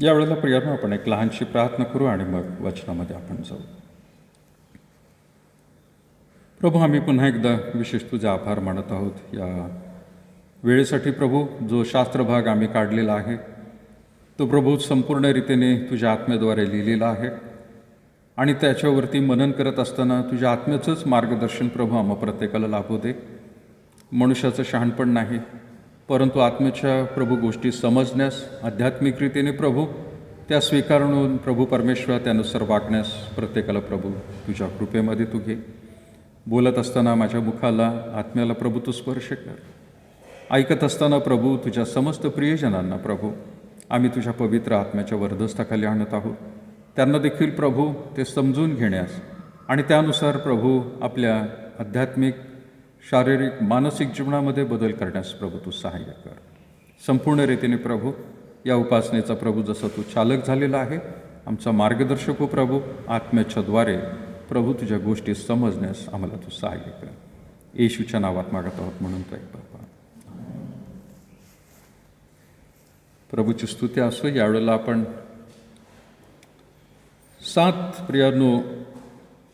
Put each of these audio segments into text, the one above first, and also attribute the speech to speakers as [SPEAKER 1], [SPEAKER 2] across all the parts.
[SPEAKER 1] यावेळेला प्रियानो आपण एक लहानशी प्रार्थना करू आणि मग वचनामध्ये आपण जाऊ. प्रभू, आम्ही पुन्हा एकदा विशेष तुझे आभार मानत आहोत या वेळेसाठी. प्रभू, जो शास्त्रभाग आम्ही काढलेला आहे तो प्रभू संपूर्ण रीतीने तुझ्या आत्म्याद्वारे लिहिलेला आहे आणि त्याच्यावरती मनन करत असताना तुझ्या आत्म्याचंच मार्गदर्शन प्रभू आम्हा प्रत्येकाला लाभू दे. मनुष्याचं शहाणपण नाही, परंतु आत्म्याच्या प्रभू गोष्टी समजण्यास, आध्यात्मिक रीतीने प्रभू त्या स्वीकारून प्रभू परमेश्वर त्यानुसार वागण्यास प्रत्येकाला प्रभू तुझ्या कृपेमध्ये तू घे. बोलत असताना माझ्या मुखाला, आत्म्याला प्रभू तू स्पर्श कर. ऐकत असताना प्रभू तुझ्या समस्त प्रियजनांना प्रभू आम्ही तुझ्या पवित्र आत्म्याच्या वरदस्थाखाली आणत आहोत. त्यांना देखील प्रभू ते समजून घेण्यास आणि त्यानुसार प्रभू आपल्या आध्यात्मिक, शारीरिक, मानसिक जीवनामध्ये बदल करण्यास प्रभू तू सहाय्य कर. संपूर्ण रीतीने प्रभू या उपासनेचा प्रभू जसा तू चालक झालेला आहे, आमचा मार्गदर्शक हो प्रभू, आत्म्याच्याद्वारे प्रभू तुझ्या गोष्टी समजण्यास आम्हाला तू सहाय्य कर. येशूच्या नावात मागत आहोत म्हणून तो एक बाबा. प्रभूची स्तुती असो. यावेळेला आपण 7 प्रियानो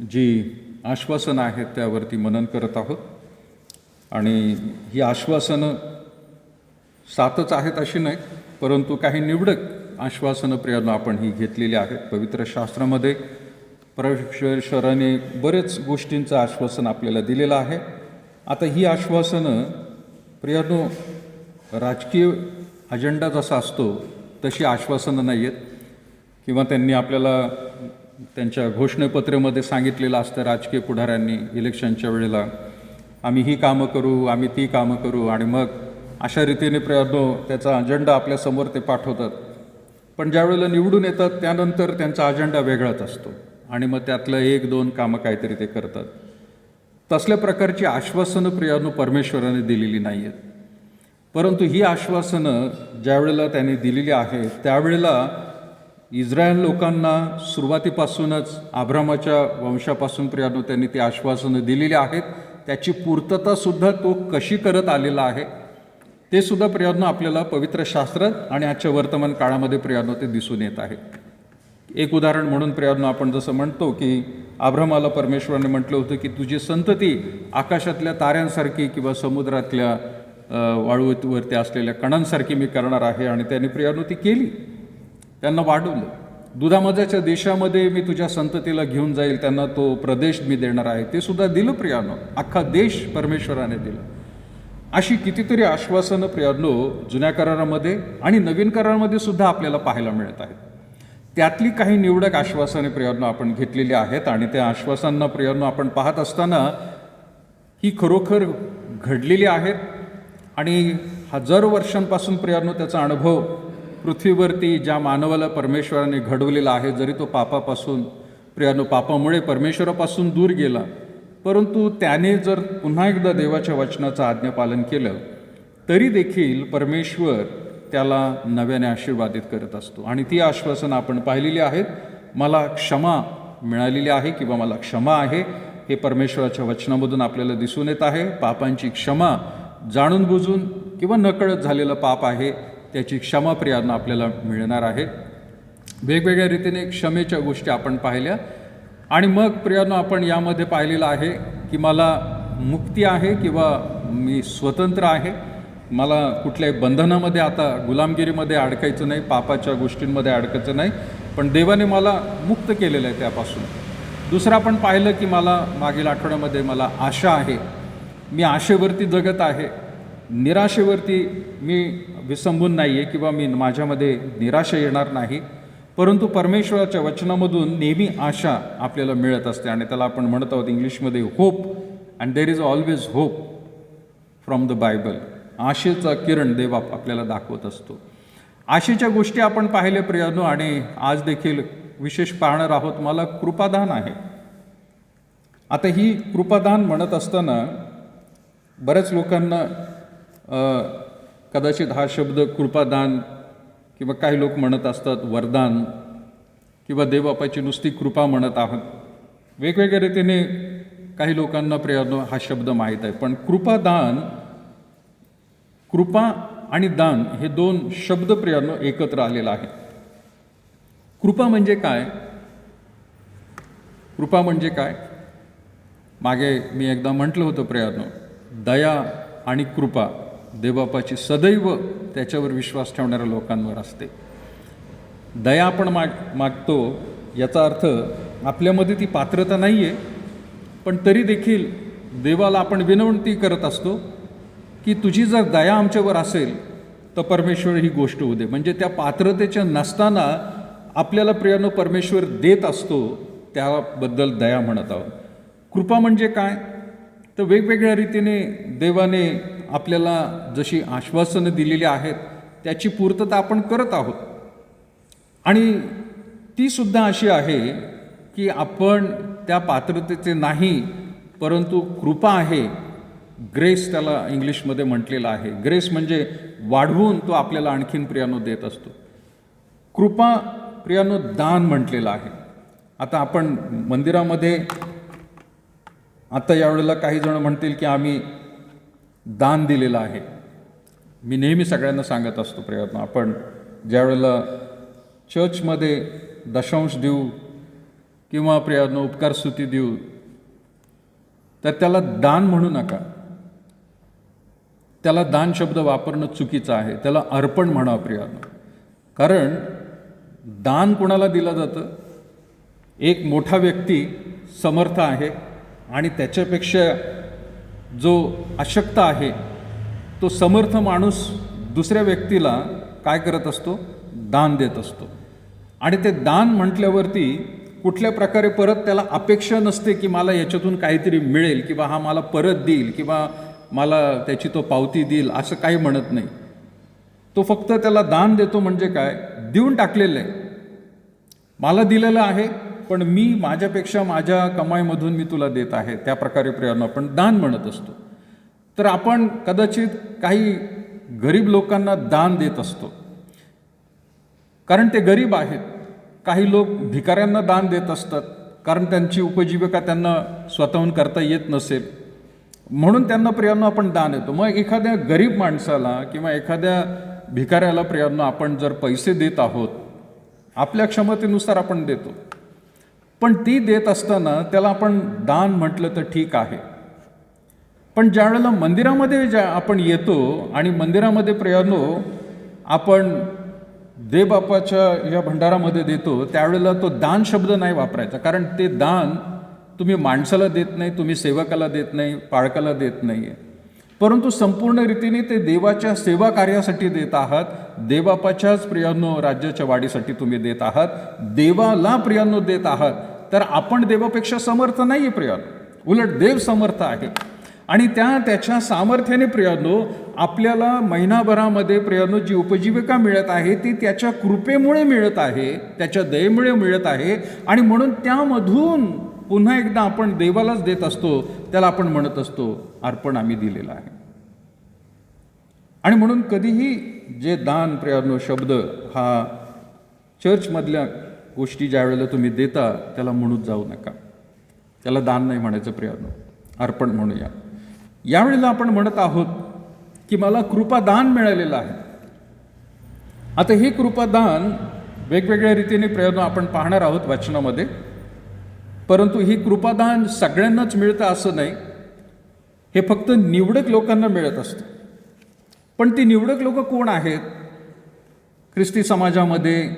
[SPEAKER 1] जी आश्वासनं आहेत त्यावरती मनन करत आहोत आणि ही आश्वासनं 7च आहेत अशी नाही, परंतु काही निवडक आश्वासनं प्रियानो आपण ही घेतलेली आहेत. पवित्र शास्त्रामध्ये परमेश्वराने बरेच गोष्टींचं आश्वासन आपल्याला दिलेलं आहे. आता ही आश्वासनं प्रियानो राजकीय अजेंडा जसा असतो तशी आश्वासनं नाही आहेत, किंवा त्यांनी आपल्याला त्यांच्या घोषणापत्रामध्ये सांगितलेलं असतं राजकीय पुढाऱ्यांनी इलेक्शनच्या वेळेला, आम्ही ही कामं करू, आम्ही ती कामं करू, आणि मग अशा रीतीने प्रियानो त्याचा अजेंडा आपल्यासमोर ते पाठवतात. पण ज्यावेळेला निवडून येतात त्यानंतर त्यांचा अजेंडा वेगळाच असतो आणि मग त्यातलं 1-2 कामं काहीतरी ते करतात. तसल्या प्रकारची आश्वासनं प्रियानो परमेश्वराने दिलेली नाही आहेत. परंतु ही आश्वासनं ज्यावेळेला त्यांनी दिलेली आहे त्यावेळेला इस्रायल लोकांना सुरुवातीपासूनच अब्रामाच्या वंशापासून प्रियानो त्यांनी ती आश्वासनं दिलेली आहेत. त्याची पूर्ततासुद्धा तो कशी करत आलेला आहे ते सुद्धा प्रियानो आपल्याला पवित्र शास्त्रात आणि आजच्या वर्तमान काळामध्ये प्रियानो ते दिसून येत आहे. एक उदाहरण म्हणून प्रियानो आपण जसं म्हणतो की अब्रामाला परमेश्वराने म्हटलं होतं की तुझी संतती आकाशातल्या ताऱ्यांसारखी किंवा समुद्रातल्या वाळूवरती असलेल्या कणांसारखी मी करणार आहे, आणि त्यांनी प्रियानो ती केली. त्यांना वाढवलं. दुधामजाच्या देशामध्ये मी तुझ्या संततीला घेऊन जाईल, त्यांना तो प्रदेश मी देणार आहे, ते सुद्धा दिलं प्रियानो. अख्खा देश परमेश्वराने दिला. अशी कितीतरी आश्वासनं प्रियानो जुन्या करारामध्ये आणि नवीन करारामध्ये सुद्धा आपल्याला पाहायला मिळत आहेत. त्यातली काही निवडक आश्वासने प्रियानो आपण घेतलेली आहेत आणि त्या आश्वासांना प्रियानो आपण पाहत असताना ही खरोखर घडलेली आहेत आणि हजारो वर्षांपासून प्रियानो त्याचा अनुभव पृथ्वीवरती ज्या मानवाला परमेश्वराने घडवलेला आहे, जरी तो पापापासून प्रियानो पापामुळे परमेश्वरापासून दूर गेला, परंतु त्याने जर पुन्हा एकदा देवाच्या वचनाचं आज्ञापालन केलं तरी देखील परमेश्वर त्याला नव्याने आशीर्वादित करत असतो. आणि ती आश्वासनं आपण पाहिलेली आहेत. मला क्षमा मिळालेली आहे किंवा मला क्षमा आहे, हे परमेश्वराच्या वचनामधून आपल्याला दिसून येत आहे. पापांची क्षमा, जाणून बुजून किंवा नकळत झालेलं पाप आहे त्याची क्षमा प्रियानो आपल्याला मिळणार आहे. वेगवेगळ्या रीतीने क्षमेच्या गोष्टी आपण पाहिल्या. आणि मग प्रियानो आपण यामध्ये पाहिलेलं आहे की मला मुक्ती आहे किंवा मी स्वतंत्र आहे, मला कुठल्याही बंधनामध्ये आता गुलामगिरीमध्ये अडकायचं नाही, पापाच्या गोष्टींमध्ये अडकायचं नाही, पण देवाने मला मुक्त केलेलं आहे त्यापासून. दुसरं आपण पाहिलं की मला मागील आठवड्यामध्ये मला आशा आहे, मी आशेवरती जगत आहे, निराशेवरती मी विसंबून नाही आहे किंवा मी माझ्यामध्ये निराशा येणार नाही, परंतु परमेश्वराच्या वचनामधून नेहमी आशा आपल्याला मिळत असते. आणि त्याला आपण म्हणत आहोत इंग्लिशमध्ये hope, and there is always hope from the Bible. आशेचा किरण देव आपल्याला दाखवत असतो. आशेच्या गोष्टी आपण पाहिल्या प्रियानो आणि आज देखील विशेष पाहणार आहोत. मला कृपादान आहे. आता ही कृपादान म्हणत असताना बऱ्याच लोकांना कदाचित हा शब्द कृपादान किंवा काही लोक म्हणत असतात वरदान किंवा देवबापाची नुसती कृपा म्हणत आहात. वेगवेगळ्या रीतीने काही लोकांना प्रियानो हा शब्द माहीत आहे. पण कृपादान, कृपा आणि दान हे 2 शब्द प्रियानो एकत्र आलेला आहे. कृपा म्हणजे काय? कृपा म्हणजे काय? मागे मी एकदा म्हटलं होतं प्रियानो, दया आणि कृपा देवबापाची सदैव त्याच्यावर विश्वास ठेवणाऱ्या लोकांवर असते. दया आपण मागतो याचा अर्थ आपल्यामध्ये ती पात्रता नाही आहे, पण तरी देखील देवाला आपण विनंती करत असतो की तुझी जर दया आमच्यावर असेल तर परमेश्वर ही गोष्ट होऊ दे. म्हणजे त्या पात्रतेच्या नसताना आपल्याला प्रियानो परमेश्वर देत असतो, त्याबद्दल दया म्हणत आहोत. कृपा म्हणजे काय? तर वेगवेगळ्या रीतीने देवाने आपल्याला जशी आश्वासनं दिलेली आहेत त्याची पूर्तता आपण करत आहोत. आणि ती सुद्धा अशी आहे की आपण त्या पात्रतेचे नाही, परंतु कृपा आहे, ग्रेस त्याला इंग्लिशमध्ये म्हटलेलं आहे. ग्रेस म्हणजे वाढवून तो आपल्याला आणखीन प्रियानो देत असतो. कृपा प्रियानो दान म्हटलेलं आहे. आता आपण मंदिरामध्ये आता यावेळेला काही जण म्हणतील की आम्ही दान दिलेलं आहे. मी नेहमी सगळ्यांना सांगत असतो प्रियानो, आपण ज्यावेळेला चर्चमध्ये दशांश देऊ किंवा प्रियानो उपकारस्तुती देऊ तर त्याला दान म्हणू नका. त्याला दान शब्द वापरणं चुकीचं आहे. त्याला अर्पण म्हणा प्रियानो. कारण दान कोणाला दिलं जातं? एक मोठा व्यक्ती समर्थ आहे आणि त्याच्यापेक्षा जो अशक्त आहे तो समर्थ माणूस दुसऱ्या व्यक्तीला काय करत असतो? दान देत असतो. आणि ते दान म्हटल्यावरती कुठल्या प्रकारे परत त्याला अपेक्षा नसते की मला याच्यातून काहीतरी मिळेल किंवा हा मला परत देईल किंवा मला त्याची तो पावती देईल, असं काही म्हणत नाही. तो फक्त त्याला दान देतो म्हणजे काय? देऊन टाकलेलं आहे. मला दिलेलं आहे पण मी माझ्यापेक्षा माझ्या कमाईमधून मी तुला देत आहे. त्या प्रकारे प्रियानो आपण दान म्हणत असतो. तर आपण कदाचित काही गरीब लोकांना दान देत असतो कारण ते गरीब आहेत. काही लोक भिकाऱ्यांना दान देत असतात कारण त्यांची उपजीविका त्यांना स्वतःहून करता येत नसेल, म्हणून त्यांना प्रियानो आपण दान देतो. मग एखाद्या गरीब माणसाला किंवा एखाद्या भिकाऱ्याला प्रियानो आपण जर पैसे देत आहोत, आपल्या क्षमतेनुसार आपण देतो, पण ती देत असताना त्याला आपण दान म्हटलं तर ठीक आहे. पण ज्या वेळेला मंदिरामध्ये आपण येतो आणि मंदिरामध्ये प्रियानो आपण देवबापाच्या या भंडारामध्ये देतो, त्यावेळेला तो दान शब्द नाही वापरायचा. कारण ते दान तुम्ही माणसाला देत नाही, तुम्ही सेवकाला देत नाही, पाळकाला देत नाही आहे, परंतु संपूर्ण रीतीने ते देवाच्या सेवा कार्यासाठी देत आहात. देवबापाच्याच प्रियानो राज्याच्या वाढीसाठी तुम्ही देत आहात, देवाला प्रियानो देत आहात. तर आपण देवापेक्षा समर्थ नाही आहे प्रियानो, उलट देव समर्थ आहे. आणि त्याच्या सामर्थ्याने प्रियानो आपल्याला महिनाभरामध्ये प्रियानो जी उपजीविका मिळत आहे ती त्याच्या कृपेमुळे मिळत आहे, त्याच्या दयेमुळे मिळत आहे. आणि म्हणून त्यामधून पुन्हा एकदा आपण देवालाच देत असतो. त्याला आपण म्हणत असतो अर्पण आम्ही दिलेलं आहे. आणि म्हणून कधीही जे दान प्रियानो शब्द हा चर्चमधल्या गोष्टी ज्या वेळेला तुम्ही देता त्याला म्हणून जाऊ नका. त्याला दान नाही म्हणायचं प्रियानो, अर्पण म्हणूया. यावेळेला आपण म्हणत आहोत की मला कृपादान मिळालेलं आहे. आता हे कृपादान वेगवेगळ्या रीतीने प्रियानो आपण पाहणार आहोत वचनामध्ये. परंतु ही कृपादान सगळ्यांनाच मिळतं असं नाही, हे फक्त निवडक लोकांना मिळत असतं. पण ती निवडक लोक कोण आहेत? ख्रिस्ती समाजामध्ये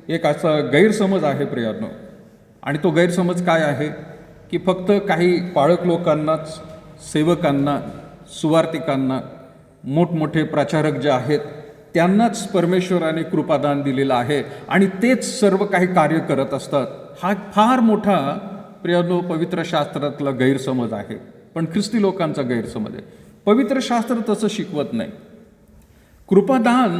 [SPEAKER 1] एक असा गैरसमज आहे प्रियानो. आणि तो गैरसमज काय आहे की फक्त काही पाळक लोकांनाच, सेवकांना, सुवार्तिकांना, मोठमोठे प्रचारक जे आहेत त्यांनाच परमेश्वराने कृपादान दिलेलं आहे आणि तेच सर्व काही कार्य करत असतात. हा फार मोठा प्रियानो पवित्र शास्त्रातला गैरसमज आहे, पण ख्रिस्ती लोकांचा गैरसमज आहे. पवित्र शास्त्र तसं शिकवत नाही. कृपादान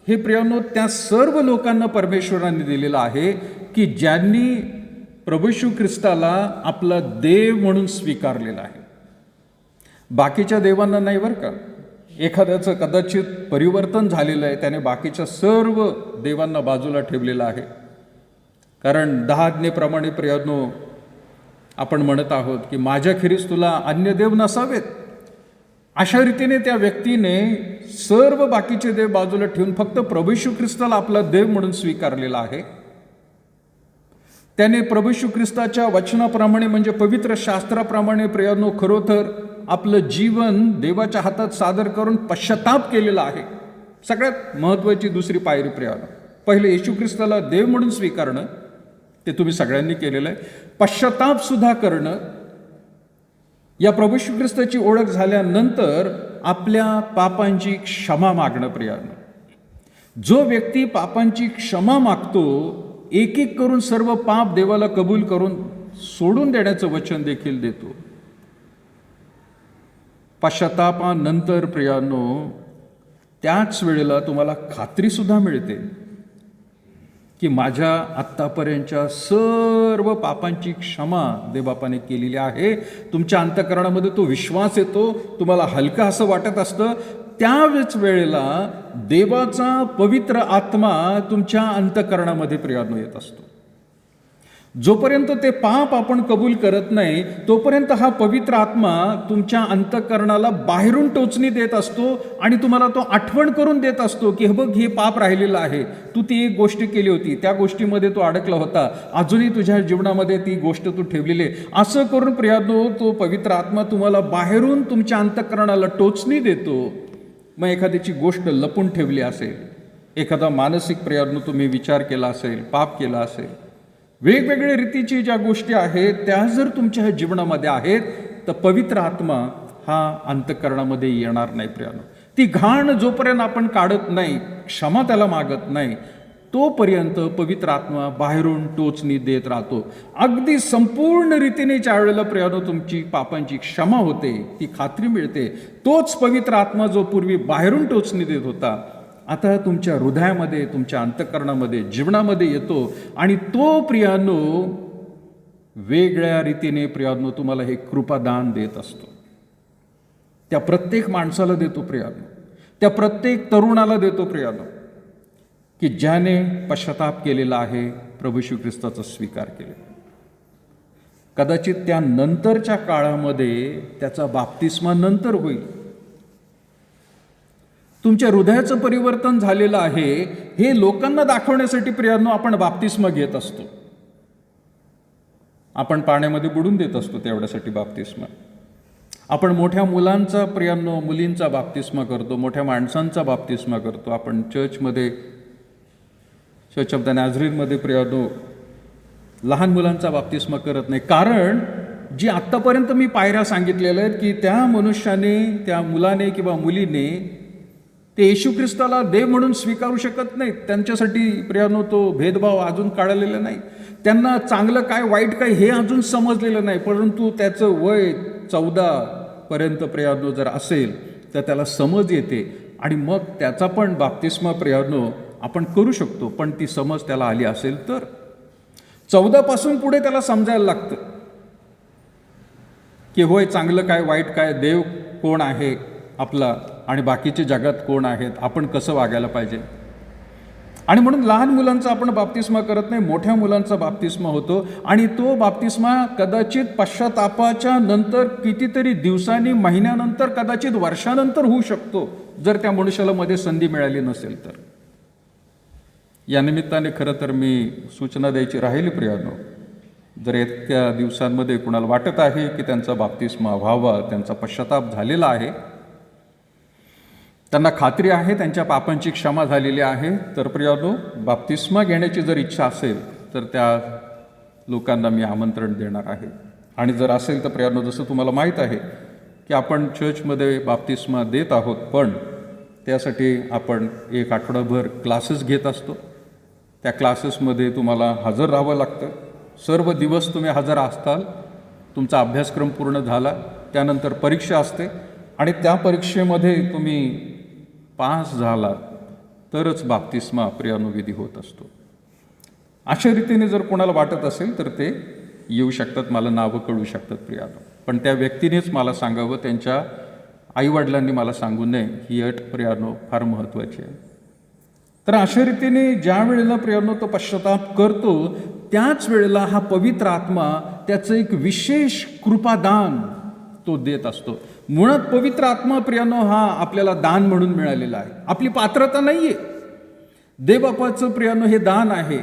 [SPEAKER 1] हे प्रियानो त्या सर्व लोकांना परमेश्वराने दिलेलं आहे की ज्यांनी प्रभू येशू ख्रिस्ताला आपला देव म्हणून स्वीकारलेला आहे. बाकीच्या देवांना नाही बरं का. एखाद्याचं कदाचित परिवर्तन झालेलं आहे, त्याने बाकीच्या सर्व देवांना बाजूला ठेवलेलं आहे. कारण 10 आज्ञेप्रमाणे प्रियानो आपण म्हणत आहोत की माझ्याखेरीज तुला अन्य देव नसावेत. अशा रीतीने त्या व्यक्तीने सर्व बाकीचे देव बाजूला ठेवून फक्त प्रभू येशू ख्रिस्ताला आपला देव म्हणून स्वीकारलेला आहे. त्याने प्रभू येशू ख्रिस्ताच्या वचनाप्रमाणे म्हणजे पवित्र शास्त्राप्रमाणे प्रियानो खरोखर आपलं जीवन देवाच्या हातात सादर करून पश्चाताप केलेला आहे. सगळ्यात महत्त्वाची दुसरी पायरी प्रियानो, पहिले येशू ख्रिस्ताला देव म्हणून स्वीकारणं, ते तुम्ही सगळ्यांनी केलेलं आहे. पश्चाताप सुद्धा करणं, या प्रभू येशू ख्रिस्ताची ओळख झाल्यानंतर आपल्या पापांची क्षमा मागणं. प्रियानो, जो व्यक्ती पापांची क्षमा मागतो, एक एक करून सर्व पाप देवाला कबूल करून सोडून देण्याचं वचन देखील देतो. पश्चातापानंतर प्रियानो त्याच वेळेला तुम्हाला खात्री सुद्धा मिळते की माझ्या आत्तापर्यंतच्या सर्व पापांची क्षमा देवबापाने केलेली आहे. तुमच्या अंतःकरणामध्ये तो विश्वास येतो, तुम्हाला हलका असं वाटत असतं. त्याच वेळेला देवाचा पवित्र आत्मा तुमच्या अंतःकरणामध्ये प्रियानो येत असतो. जोपर्यंत ते पाप आपण कबूल करत नाही तोपर्यंत हा पवित्र आत्मा तुमच्या अंतःकरणाला बाहेरून टोचणी देत असतो आणि तुम्हाला तो आठवण करून देत असतो की हे बघ, हे पाप राहिलेलं आहे, तू ती एक गोष्ट केली होती, त्या गोष्टीमध्ये तो अडकला होता, अजूनही तुझ्या जीवनामध्ये ती गोष्ट तू ठेवलेली आहे. असं करून प्रियानो तो पवित्र आत्मा तुम्हाला बाहेरून तुमच्या अंतःकरणाला टोचणी देतो. मग एखाद्याची गोष्ट लपून ठेवली असेल, एखादा मानसिक प्रियानो तुम्ही विचार केला असेल, पाप केला असेल, वेगवेगळ्या रीतीची ज्या गोष्टी आहेत त्या जर तुमच्या जीवनामध्ये आहेत तर पवित्र आत्मा हा अंतःकरणामध्ये येणार नाही. प्रियानो, ती घाण जोपर्यंत आपण काढत नाही, क्षमा त्याला मागत नाही, तोपर्यंत पवित्र आत्मा बाहेरून टोचणी देत राहतो. अगदी संपूर्ण रीतीने ज्या वेळेला प्रियानो तुमची पापांची क्षमा होते, ती खात्री मिळते, तोच पवित्र आत्मा जो पूर्वी बाहेरून टोचणी देत होता आता तुमच्या हृदयामध्ये, तुमच्या अंतःकरणामध्ये, जीवनामध्ये येतो आणि तो प्रियानो वेगळ्या रीतीने प्रियानो तुम्हाला हे कृपादान देत असतो. त्या प्रत्येक माणसाला देतो प्रियानो, त्या प्रत्येक तरुणाला देतो प्रियानो की ज्याने पश्चाताप केलेला आहे, प्रभू येशू ख्रिस्ताचा स्वीकार केलेला. कदाचित त्या नंतरच्या काळामध्ये त्याचा बाप्तिस्मा नंतर होईल. तुमच्या हृदयाचं परिवर्तन झालेलं आहे हे लोकांना दाखवण्यासाठी प्रियानो आपण बाप्तिस्मा घेत असतो. आपण पाण्यामध्ये बुडून देत असतो तेवढ्यासाठी बाप्तिस्मा. आपण मोठ्या मुलांचा प्रियानो, मुलींचा बाप्तिस्मा करतो, मोठ्या माणसांचा बाप्तिस्मा करतो. आपण चर्चमध्ये, चर्च ऑफ द नॅझरेनमध्ये प्रियानो लहान मुलांचा बाप्तिस्मा करत नाही. कारण जी आत्तापर्यंत मी पायऱ्या सांगितलेल्या आहेत की त्या मनुष्याने, त्या मुलाने किंवा मुलीने ते येशू ख्रिस्ताला देव म्हणून स्वीकारू शकत नाहीत. त्यांच्यासाठी प्रियानो तो भेदभाव अजून काढलेला नाही. त्यांना चांगलं काय वाईट काय हे अजून समजलेलं नाही. परंतु त्याचं वय 14 प्रियानो जर असेल तर त्याला समज येते आणि मग त्याचा पण बाप्तिस्मा प्रियानो आपण करू शकतो. पण ती समज त्याला आली असेल तर 14 पुढे त्याला समजायला लागतं की होय, चांगलं काय वाईट काय, देव कोण आहे आपला आणि बाकीचे जगात कोण आहेत, आपण कसं वागायला पाहिजे. आणि म्हणून लहान मुलांचा आपण बाप्तिस्मा करत नाही, मोठ्या मुलांचा बाप्तिस्मा होतो. आणि तो बाप्तिस्मा कदाचित पश्चातापाच्या नंतर कितीतरी दिवसांनी, महिन्यानंतर, कदाचित वर्षानंतर होऊ शकतो जर त्या मनुष्याला मध्ये संधी मिळाली नसेल तर. या निमित्ताने खरं तर मी सूचना द्यायची राहिली प्रियानो, जर इतक्या दिवसांमध्ये कुणाला वाटत आहे की त्यांचा बाप्तिस्मा व्हावा, त्यांचा पश्चाताप झालेला आहे, त्यांना खात्री आहे त्यांच्या पापांची क्षमा झालेली आहे, तर प्रियानो बाप्तिस्मा घेण्याची जर इच्छा असेल तर त्या लोकांना मी आमंत्रण देणार आहे. आणि जर असेल तर प्रियानो, जसं तुम्हाला माहीत आहे की आपण चर्चमध्ये बाप्तिस्मा देत आहोत, पण त्यासाठी आपण एक आठवडाभर क्लासेस घेत असतो. त्या क्लासेसमध्ये तुम्हाला हजर राहावं लागतं. सर्व दिवस तुम्ही हजर असताल. तुमचा अभ्यासक्रम पूर्ण झाला, त्यानंतर परीक्षा असते आणि त्या परीक्षेमध्ये तुम्ही पास झाला तरच बाप्तिस्मा प्रियानो विधी होत असतो. अशा रीतीने जर कोणाला वाटत असेल तर ते येऊ शकतात, मला नावं कळू शकतात प्रियानो. पण त्या व्यक्तीनेच मला सांगावं, त्यांच्या आईवडिलांनी मला सांगू नये, ही अट प्रियानो फार महत्त्वाची आहे. तर अशा रीतीने ज्या वेळेला प्रियानो तो पश्चाताप करतो त्याच वेळेला हा पवित्र आत्मा त्याचं एक विशेष कृपादान तो देत असतो. मुळात पवित्र आत्मा प्रियानो हा आपल्याला दान म्हणून मिळालेला आहे, आपली पात्रता नाही आहे. देवबापाचं प्रियानो हे दान आहे.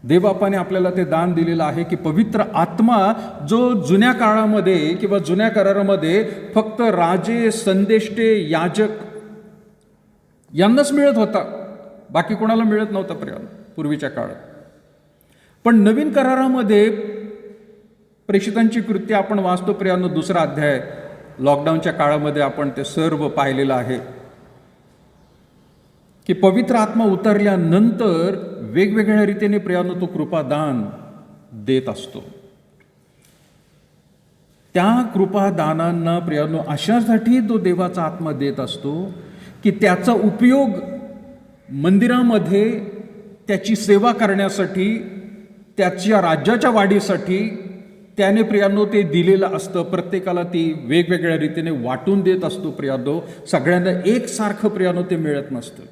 [SPEAKER 1] देवबापाने आपल्याला ते दान दिलेलं आहे की पवित्र आत्मा जो जुन्या काळामध्ये किंवा जुन्या करारामध्ये फक्त राजे, संदेष्टे, याजक यांनाच मिळत होता, बाकी कोणाला मिळत नव्हता पूर्वीच्या काळात. पण नवीन करारामध्ये प्रेषितांची कृत्य आपण वाचतो प्रियांनो, 2रा अध्याय, लॉकडाऊनच्या काळामध्ये आपण ते सर्व पाहिलेलं आहे की पवित्र आत्मा उतरल्यानंतर वेगवेगळ्या रीतीने प्रियांनो तो कृपादान देत असतो. त्या कृपादानांना प्रियांनो अशासाठी तो देवाचा आत्मा देत असतो की त्याचा उपयोग मंदिरामध्ये त्याची सेवा करण्यासाठी, त्याच्या राज्याच्या वाढीसाठी त्याने प्रियांनो ते दिलेलं असतं. प्रत्येकाला ती वेगवेगळ्या रीतीने वाटून देत असतो प्रियांनो. सगळ्यांना एकसारखं प्रियांनो ते मिळत नसतं.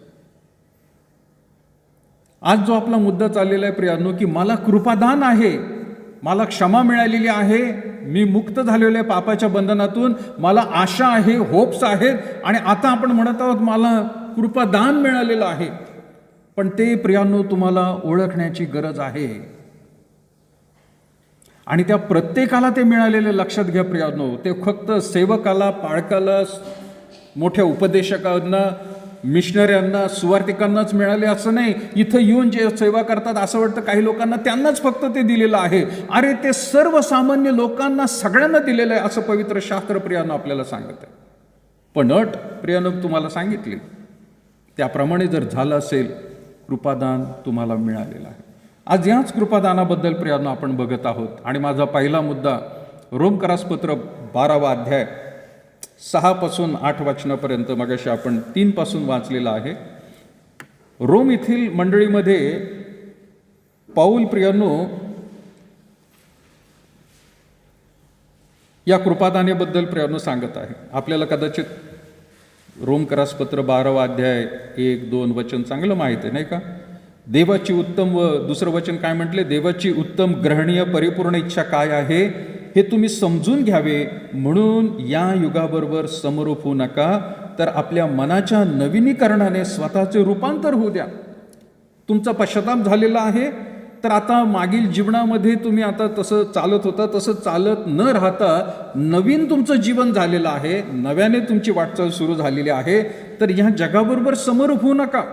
[SPEAKER 1] आज जो आपला मुद्दा चाललेला आहे प्रियांनो की मला कृपादान आहे, मला क्षमा मिळालेली आहे, मी मुक्त झालेलो आहे पापाच्या बंधनातून, मला आशा आहे, होप्स आहेत, आणि आता आपण म्हणत आहोत मला कृपादान मिळालेलं आहे. पण ते प्रियांनो तुम्हाला ओळखण्याची गरज आहे आणि त्या प्रत्येकाला ते मिळालेले लक्षात घ्या प्रियांनो. ते फक्त सेवकाला, पाळकाला, मोठ्या उपदेशकांना, मिशनऱ्यांना, सुवार्तिकांनाच मिळाले असं नाही. इथं येऊन जे सेवा करतात असं वाटतं काही लोकांना त्यांनाच फक्त ते दिलेलं आहे. अरे ते सर्वसामान्य लोकांना सगळ्यांना दिलेलं आहे असं पवित्र शास्त्र प्रियांनो आपल्याला सांगत आहे. पण अट प्रियांनो तुम्हाला सांगितली त्याप्रमाणे जर झालं असेल, कृपादान तुम्हाला मिळालेलं आहे. आज याच कृपादानाबद्दल प्रियांनो आपण बघत आहोत. आणि माझा पहिला मुद्दा रोमकरासपत्र 12वा अध्याय 6 पासून 8 वचनापर्यंत, मगाशी आपण 3 पासून वाचलेला आहे. रोम येथील मंडळीमध्ये पाऊल प्रियांनो या कृपादानेबद्दल प्रियांनो सांगत आहे. आपल्याला कदाचित रोमकरासपत्र 12वा अध्याय 1-2 वचन चांगलं माहिती आहे नाही का. देवाची उत्तम व दुसरं वचन काय म्हटले, देवाची उत्तम, ग्रहणीय, परिपूर्ण इच्छा काय आहे हे तुम्ही समजून घ्यावे, म्हणून या युगाबरोबर समरूप होऊ नका, तर आपल्या मनाच्या नवीनीकरणाने स्वतःचे रूपांतर होऊ द्या. तुमचा पश्चाताप झालेला आहे, तर आता मागील जीवनामध्ये तुम्ही आता तसं चालत होता तसं चालत न राहता नवीन तुमचं जीवन झालेलं आहे, नव्याने तुमची वाटचाल सुरू झालेली आहे. तर ह्या जगाबरोबर समरूप होऊ नका,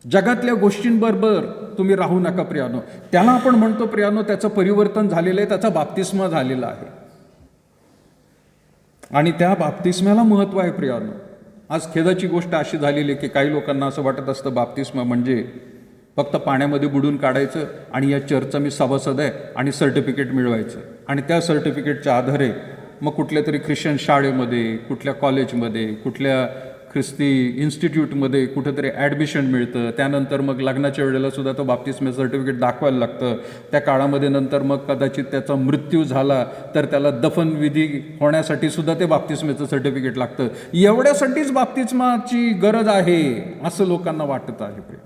[SPEAKER 1] जगातल्या गोष्टींबरोबर तुम्ही राहू नका प्रियानो. त्याला आपण म्हणतो प्रियानो त्याचं परिवर्तन झालेलं आहे, त्याचा बाप्तिस्मा झालेला आहे. आणि त्या बाप्तिस्म्याला महत्त्व आहे प्रियानो. आज खेदाची गोष्ट अशी झालेली आहे की काही लोकांना असं वाटत असतं बाप्तिस्मा म्हणजे फक्त पाण्यामध्ये बुडून काढायचं आणि या चर्चचा मी सभासद आहे आणि सर्टिफिकेट मिळवायचं, आणि त्या सर्टिफिकेटच्या आधारे मग कुठल्या तरी ख्रिश्चन शाळेमध्ये, कुठल्या कॉलेजमध्ये, कुठल्या ख्रिस्ती इन्स्टिट्यूटमध्ये कुठेतरी ॲडमिशन मिळतं. त्यानंतर मग लग्नाच्या वेळेला सुद्धा तो बाप्तिस्मा सर्टिफिकेट दाखवायला लागतं. त्या काळामध्ये नंतर मग कदाचित त्याचा मृत्यू झाला तर त्याला दफनविधी होण्यासाठी सुद्धा ते बाप्तिस्म्याचं सर्टिफिकेट लागतं. एवढ्यासाठीच बाप्तिस्माची गरज आहे असं लोकांना वाटत आहे.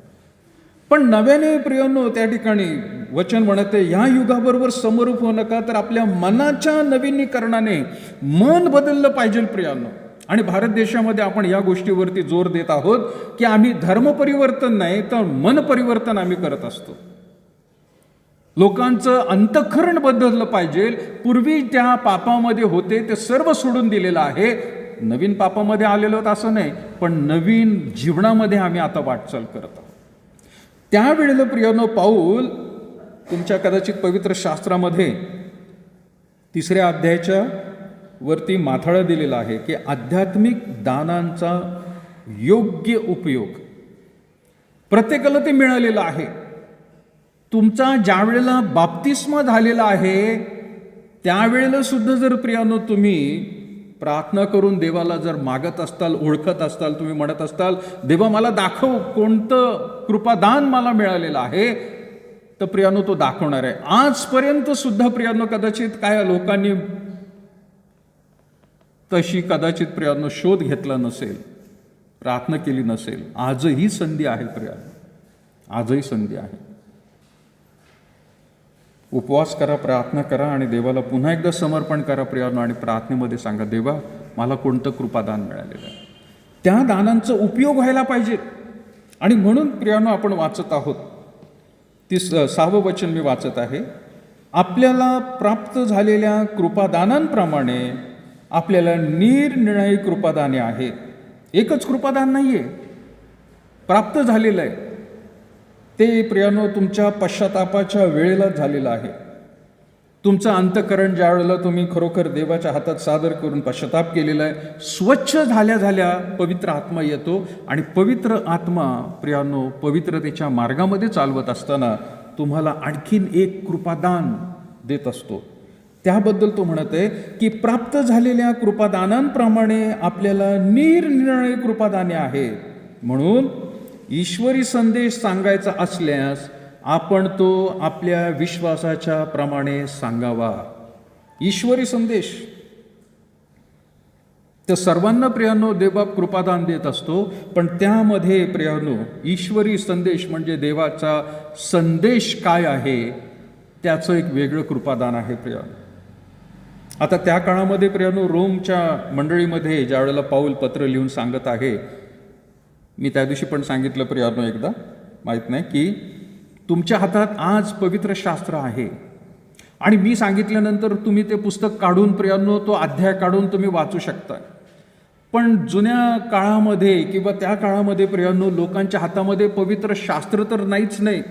[SPEAKER 1] पण नव्याने प्रियांनो त्या ठिकाणी वचन म्हणत आहे, ह्या युगाबरोबर समरूप होऊ नका, तर आपल्या मनाच्या नवीनीकरणाने मन बदललं पाहिजे प्रियांनो. आणि भारत देशामध्ये आपण या गोष्टीवरती जोर देत आहोत की आम्ही धर्म परिवर्तन नाही तर मन परिवर्तन आम्ही करत असतो. लोकांचं अंतःकरण बदललं पाहिजे. पूर्वी त्या पापामध्ये होते ते सर्व सोडून दिलेलं आहे. नवीन पापामध्ये आलेलो आहोत असं नाही, पण नवीन जीवनामध्ये आम्ही आता वाटचाल करत आहोत. त्यावेळेला प्रियानो पाऊल तुमच्या कदाचित पवित्र शास्त्रामध्ये 3ऱ्या अध्यायाच्या वरती माथाळा दिलेला आहे की आध्यात्मिक दानांचा योग्य उपयोग प्रत्येकाला ते मिळालेलं आहे. तुमचा ज्या वेळेला बाप्तिस्मा झालेला आहे त्यावेळेला सुद्धा जर प्रियानो तुम्ही प्रार्थना करून देवाला जर मागत असताल, ओळखत असताल, तुम्ही म्हणत असताल देवा मला दाखव कोणतं कृपादान मला मिळालेलं आहे, तर प्रियानो तो दाखवणार आहे. आजपर्यंत सुद्धा प्रियानो कदाचित काय लोकांनी तशी कदाचित प्रियानो शोध घेतला नसेल, प्रार्थना केली नसेल. आजही संधी आहे प्रियानो, आजही संधी आहे. उपवास करा, प्रार्थना करा आणि देवाला पुन्हा एकदा समर्पण करा प्रियानो, आणि प्रार्थनेमध्ये सांगा देवा मला कोणतं कृपादान मिळालेलं आहे. त्या दानांचा उपयोग व्हायला पाहिजे. आणि म्हणून प्रियानो आपण वाचत आहोत 6वं वचन मी वाचत आहे. आपल्याला प्राप्त झालेल्या कृपादानांप्रमाणे आपल्याला निरनिराळी कृपादाने आहेत. एकच कृपादान नाही आहे, प्राप्त झालेलं आहे ते प्रियानो तुमच्या पश्चातापाच्या वेळेलाच झालेलं आहे. तुमचं अंतःकरण ज्या वेळेला तुम्ही खरोखर देवाच्या हातात सादर करून पश्चाताप केलेला आहे, स्वच्छ झाल्या पवित्र आत्मा येतो आणि पवित्र आत्मा प्रियानो पवित्रतेच्या मार्गामध्ये चालवत असताना तुम्हाला आणखीन एक कृपादान देत असतो. त्याबद्दल तो म्हणत आहे की प्राप्त झालेल्या कृपादानांप्रमाणे आपल्याला निरनिराळे कृपादाने आहेत. म्हणून ईश्वरी संदेश सांगायचा असल्यास आपण तो आपल्या विश्वासाच्या प्रमाणे सांगावा. ईश्वरी संदेश तर सर्वांना प्रियानो देवबाप कृपादान देत असतो, पण त्यामध्ये प्रियानो ईश्वरी संदेश म्हणजे देवाचा संदेश काय आहे त्याचं एक वेगळं कृपादान आहे प्रियानो. आता त्या काळामध्ये प्रियानो रोमच्या मंडळीमध्ये ज्या वेळेला पाऊल पत्र लिहून सांगत आहे, मी त्या दिवशी पण सांगितलं प्रियानो एकदा, माहीत नाही, की तुमच्या हातात आज पवित्र शास्त्र आहे आणि मी सांगितल्यानंतर तुम्ही ते पुस्तक काढून प्रियानो तो अध्याय काढून तुम्ही वाचू शकता. पण जुन्या काळामध्ये किंवा त्या काळामध्ये प्रियानो लोकांच्या हातामध्ये पवित्र शास्त्र तर नाहीच नाही,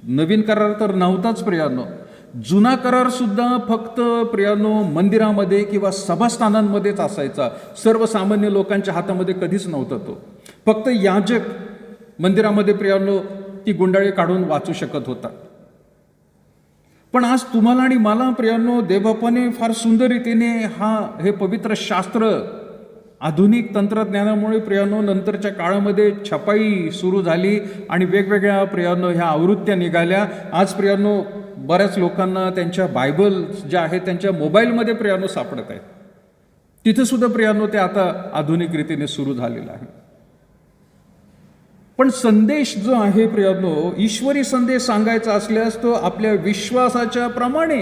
[SPEAKER 1] नवीन करार तर नव्हताच प्रियानो. जुना करार सुद्धा फक्त प्रियानो मंदिरामध्ये किंवा सभास्थानांमध्येच असायचा, सर्वसामान्य लोकांच्या हातामध्ये कधीच नव्हता तो. फक्त याजक मंदिरामध्ये प्रियानो ती गुंडाळी काढून वाचू शकत होता. पण आज तुम्हाला आणि मला प्रियानो देवबापाने फार सुंदर रीतीने हे पवित्र शास्त्र आधुनिक तंत्रज्ञानामुळे प्रियानो नंतरच्या काळामध्ये छपाई सुरू झाली आणि वेगवेगळ्या प्रियानो ह्या आवृत्त्या निघाल्या. आज प्रियानो बऱ्याच लोकांना त्यांच्या बायबल ज्या आहेत त्यांच्या मोबाईलमध्ये प्रियानो सापडत आहेत. तिथे सुद्धा प्रियानो ते आता आधुनिक रीतीने सुरू झालेलं आहे. पण संदेश जो आहे प्रियानो, ईश्वरी संदेश सांगायचा असल्यास तो आपल्या विश्वासाच्या प्रमाणे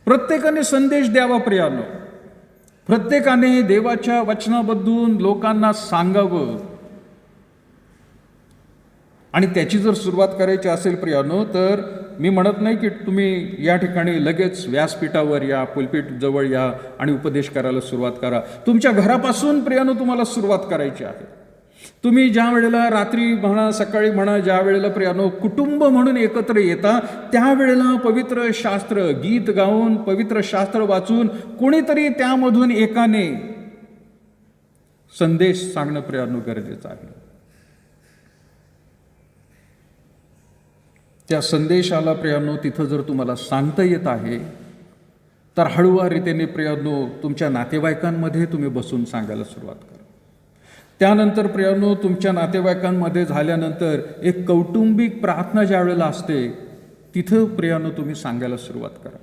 [SPEAKER 1] प्रत्येकाने संदेश द्यावा प्रियानो. प्रत्येकाने देवाच्या वचनाबद्दून लोकांना सांगावं. आणि त्याची जर सुरुवात करायची असेल प्रियानो, तर मी म्हणत नाही की तुम्ही या ठिकाणी लगेच व्यासपीठावर या, पुलपीठ जवळ या आणि उपदेश करायला सुरुवात करा. तुमच्या घरापासून प्रियानो तुम्हाला सुरुवात करायची आहे. तुम्ही ज्या वेळेला रात्री म्हणा, सकाळी म्हणा, ज्या वेळेला प्रियानो कुटुंब म्हणून एकत्र येता, त्यावेळेला पवित्र शास्त्र गीत गाऊन, पवित्र शास्त्र वाचून, कोणीतरी त्यामधून एकाने संदेश सांगणं प्रियानो गरजेचं आहे. त्या संदेशाला प्रियानो तिथं जर तुम्हाला सांगता येत आहे, तर हळूवारीतेने प्रियानो तुमच्या नातेवाईकांमध्ये तुम्ही बसून सांगायला सुरुवात करा. त्यानंतर प्रियानो तुमच्या नातेवाईकांमध्ये झाल्यानंतर एक कौटुंबिक प्रार्थना ज्या वेळेला असते तिथं प्रियानो तुम्ही सांगायला सुरुवात करा.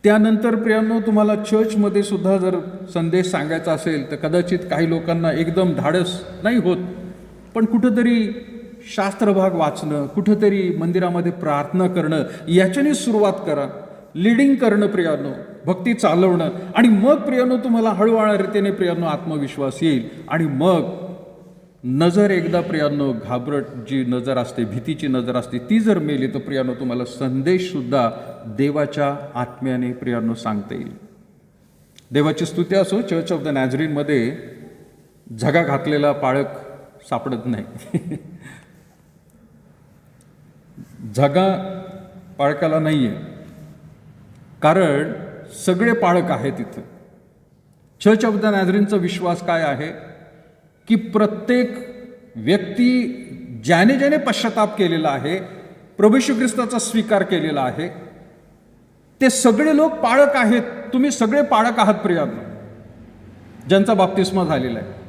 [SPEAKER 1] त्यानंतर प्रियानो तुम्हाला चर्चमध्ये सुद्धा जर संदेश सांगायचा असेल तर कदाचित काही लोकांना एकदम धाडस नाही होत, पण कुठंतरी शास्त्रभाग वाचणं, कुठंतरी मंदिरामध्ये प्रार्थना करणं, याच्याने सुरुवात करा. लीडिंग करणं प्रियानो, भक्ती चालवणं, आणि मग प्रियानो तुम्हाला हळूहळू प्रियानो आत्मविश्वास येईल. आणि मग नजर एकदा प्रियानो घाबरट जी नजर असते, भीतीची नजर असते, ती जर मेली तर प्रियानो तुम्हाला संदेश सुद्धा देवाच्या आत्म्याने प्रियानो सांगता येईल. देवाची स्तुती असो, चर्च ऑफ द नॅझरीनमध्ये झगा घातलेला पाळक सापडत नाही. झगा पाळकाला नाही आहे, कारण सगळे पाळक आहेत तिथं. चर्च ऑफ द नॅझरीनचा विश्वास काय आहे की प्रत्येक व्यक्ती ज्याने ज्याने पश्चाताप केलेला आहे, प्रभू येशू ख्रिस्ताचा स्वीकार केलेला आहे, ते सगळे लोक पाळक आहेत. तुम्ही सगळे पाळक आहात प्रियानो, ज्यांचा बाप्तिस्मा झालेला आहे.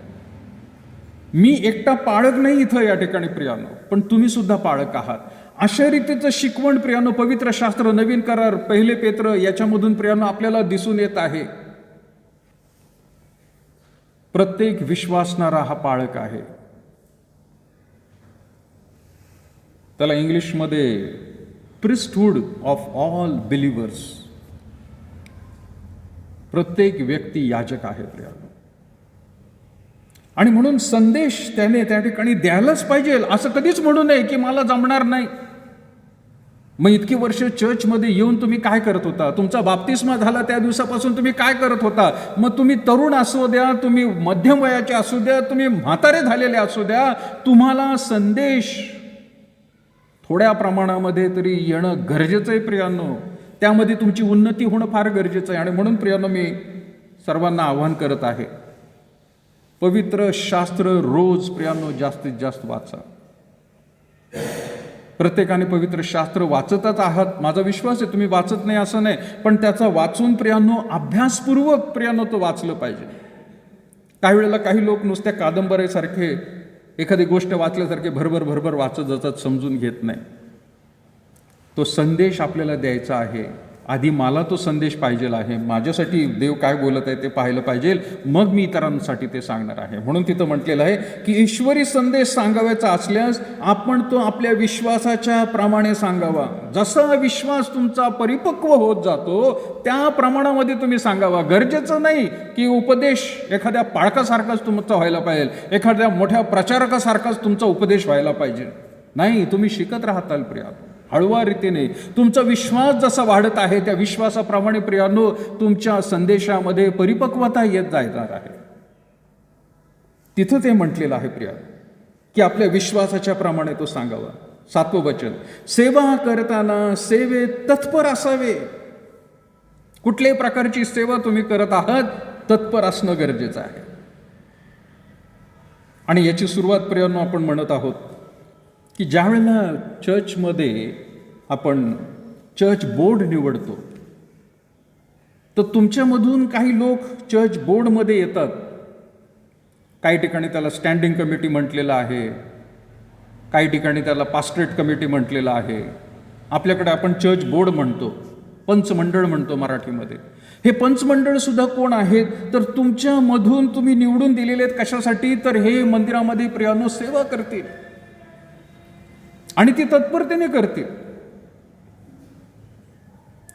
[SPEAKER 1] मी एकटा पाळक नाही इथं या ठिकाणी प्रियानो, पण तुम्ही सुद्धा पाळक आहात. अशा रीतीचं शिकवण प्रियानो पवित्र शास्त्र, नवीन करार, पहिले पेत्र याच्यामधून प्रियानो आपल्याला दिसून येत आहे. प्रत्येक विश्वासणारा हा पाळक आहे. त्याला इंग्लिशमध्ये प्रिस्टहूड ऑफ ऑल बिलिव्हर्स. प्रत्येक व्यक्ती याजक आहे प्रियानो, आणि म्हणून संदेश त्याने त्या ठिकाणी द्यायलाच पाहिजे. असं कधीच म्हणू नये की मला जमणार नाही. मग इतकी वर्ष चर्चमध्ये येऊन तुम्ही काय करत होता? तुमचा बाप्तिस्मा झाला त्या दिवसापासून तुम्ही काय करत होता? मग तुम्ही तरुण असू द्या, तुम्ही मध्यम वयाचे असू द्या, तुम्ही म्हातारे झालेले असू द्या, तुम्हाला संदेश थोड्या प्रमाणामध्ये तरी येणं गरजेचं आहे प्रियांनो. त्यामध्ये तुमची उन्नती होणं फार गरजेचं आहे. आणि म्हणून प्रियांनो, मी सर्वांना आव्हान करत आहे, पवित्र शास्त्र रोज प्रियांनो जास्तीत जास्त वाचा. प्रत्येकाने पवित्र शास्त्र वाचतच आहात, माझा विश्वास आहे. तुम्ही वाचत नाही असं नाही, पण त्याचा वाचून प्रियांनो अभ्यासपूर्वक प्रियांनो तो वाचलं पाहिजे. काही वेळेला काही लोक नुसत्या कादंबरीसारखे एखादी गोष्ट वाचल्यासारखे भरभर भरभर वाचत जातात, समजून घेत नाही. तो संदेश आपल्याला द्यायचा आहे. आधी मला तो संदेश पाहिजे आहे, माझ्यासाठी देव काय बोलत आहे ते पाहिलं पाहिजे, मग मी इतरांसाठी ते सांगणार आहे. म्हणून तिथं म्हटलेलं आहे की ईश्वरी संदेश सांगावायचा असल्यास आपण तो आपल्या विश्वासाच्या प्रमाणे सांगावा. जसा विश्वास तुमचा परिपक्व होत जातो त्या प्रमाणामध्ये तुम्ही सांगावा. गरजेचं नाही की उपदेश एखाद्या पाळकासारखाच तुमचा व्हायला पाहिजे, एखाद्या मोठ्या प्रचारकासारखाच तुमचा उपदेश व्हायला पाहिजे. नाही, तुम्ही शिकत राहताल प्रिया, हळूवार रीतीने. तुमचा विश्वास जसा वाढत आहे त्या विश्वासाप्रमाणे प्रियांनो तुमच्या संदेशामध्ये परिपक्वता येत जाणार आहे. तिथं ते म्हटलेलं आहे प्रिया की आपल्या विश्वासाच्या प्रमाणे तो सांगावा. 7वं वचन, सेवा करताना सेवेत तत्पर असावे. कुठल्याही प्रकारची सेवा तुम्ही करत आहात, तत्पर असणं गरजेचं आहे. आणि याची सुरुवात प्रियांनो आपण म्हणत आहोत की ज्या वेळेला चर्चमध्ये आपण चर्च बोर्ड निवडतो, तर तुमच्यामधून काही लोक चर्च बोर्डमध्ये येतात. काही ठिकाणी त्याला स्टँडिंग कमिटी म्हटलेलं आहे, काही ठिकाणी त्याला पास्टरेट कमिटी म्हटलेलं आहे. आपल्याकडे आपण चर्च बोर्ड म्हणतो, पंचमंडळ म्हणतो मराठीमध्ये. हे पंचमंडळ सुद्धा कोण आहेत? तर तुमच्यामधून तुम्ही निवडून दिलेले आहेत. कशासाठी? तर हे मंदिरामध्ये प्रियांनो सेवा करतील आणि ती तत्परतेने करतील.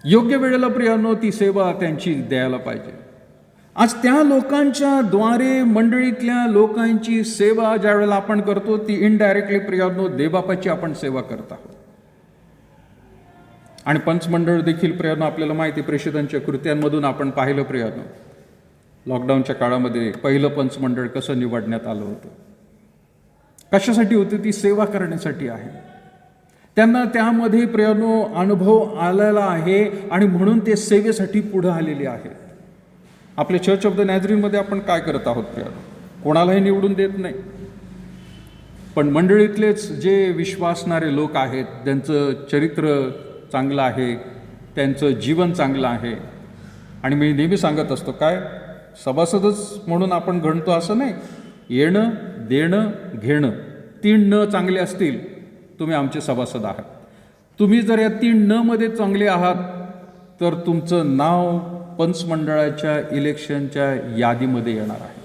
[SPEAKER 1] योग्य वेळेला प्रियांनो ती सेवा त्यांची द्यायला पाहिजे. आज त्या लोकांच्या द्वारे मंडळीतल्या लोकांची सेवा ज्या वेळेला आपण करतो ती इनडायरेक्टली प्रियांनो देवबापाची आपण सेवा करत आहोत. आणि पंचमंडळ देखील प्रियांनो आपल्याला माहिती, प्रेषितांच्या कृत्यांमधून आपण पाहिलं प्रियांनो, लॉकडाऊनच्या काळामध्ये पहिलं पंचमंडळ कसं निवडण्यात आलं होतं. कशासाठी होते? ती सेवा करण्यासाठी आहे. त्यांना त्यामध्ये प्रियांनो अनुभव आलेला आहे आणि म्हणून ते सेवेसाठी पुढे आलेले आहेत. आपल्या चर्च ऑफ द नॅझरीनमध्ये आपण काय करत आहोत प्रियांनो? कोणालाही निवडून देत नाही, पण मंडळीतलेच जे विश्वासणारे लोक आहेत, त्यांचं चरित्र चांगलं आहे, त्यांचं जीवन चांगलं आहे. आणि मी नेहमी सांगत असतो, काय सभासदच म्हणून आपण गणतो असं नाही. येणं, देणं, घेणं, 3 न चांगले असतील तुम्ही आमचे सभासद आहात. तुम्ही जर या 3 न मध्ये चांगले आहात तर तुमचं नाव पंचमंडळाच्या इलेक्शनच्या यादीमध्ये येणार आहे.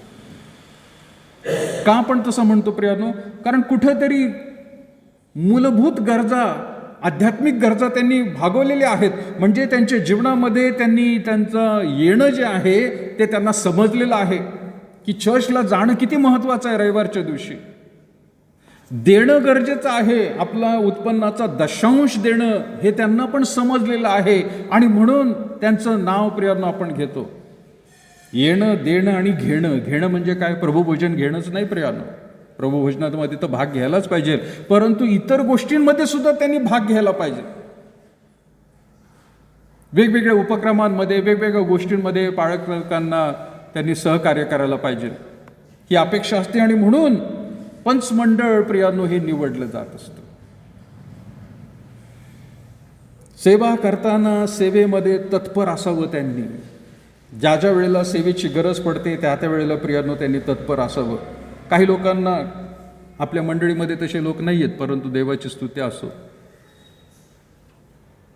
[SPEAKER 1] का आपण तसं म्हणतो प्रियांनो? कारण कुठेतरी मूलभूत गरजा, आध्यात्मिक गरजा त्यांनी भागवलेल्या आहेत. म्हणजे त्यांच्या जीवनामध्ये त्यांनी त्यांचं येणं जे आहे ते त्यांना समजलेलं आहे की चर्चला जाणं किती महत्त्वाचं आहे. रविवारच्या दिवशी देणं गरजेचं आहे, आपला उत्पन्नाचा दशांश देणं हे त्यांना पण समजलेलं आहे. आणि म्हणून त्यांचं नाव प्रियांनो आपण घेतो. येणं, देणं आणि घेणं. घेणं म्हणजे काय? प्रभुभोजन घेणंच नाही प्रियांनो. प्रभुभोजनामध्ये तर भाग घ्यायलाच पाहिजे, परंतु इतर गोष्टींमध्ये सुद्धा त्यांनी भाग घ्यायला पाहिजे. वेगवेगळ्या उपक्रमांमध्ये, वेगवेगळ्या गोष्टींमध्ये पाळकांना त्यांनी सहकार्य करायला पाहिजे, ही अपेक्षा असते. आणि म्हणून पंचमंडळ प्रियांनो हे निवडलं जात असतं. सेवा करताना सेवेमध्ये तत्पर असावं त्यांनी. ज्या ज्या वेळेला सेवेची गरज पडते त्या त्या वेळेला प्रियांनो त्यांनी तत्पर असावं. काही लोकांना आपल्या मंडळीमध्ये तसे लोक नाही आहेत, परंतु देवाची स्तुती असो.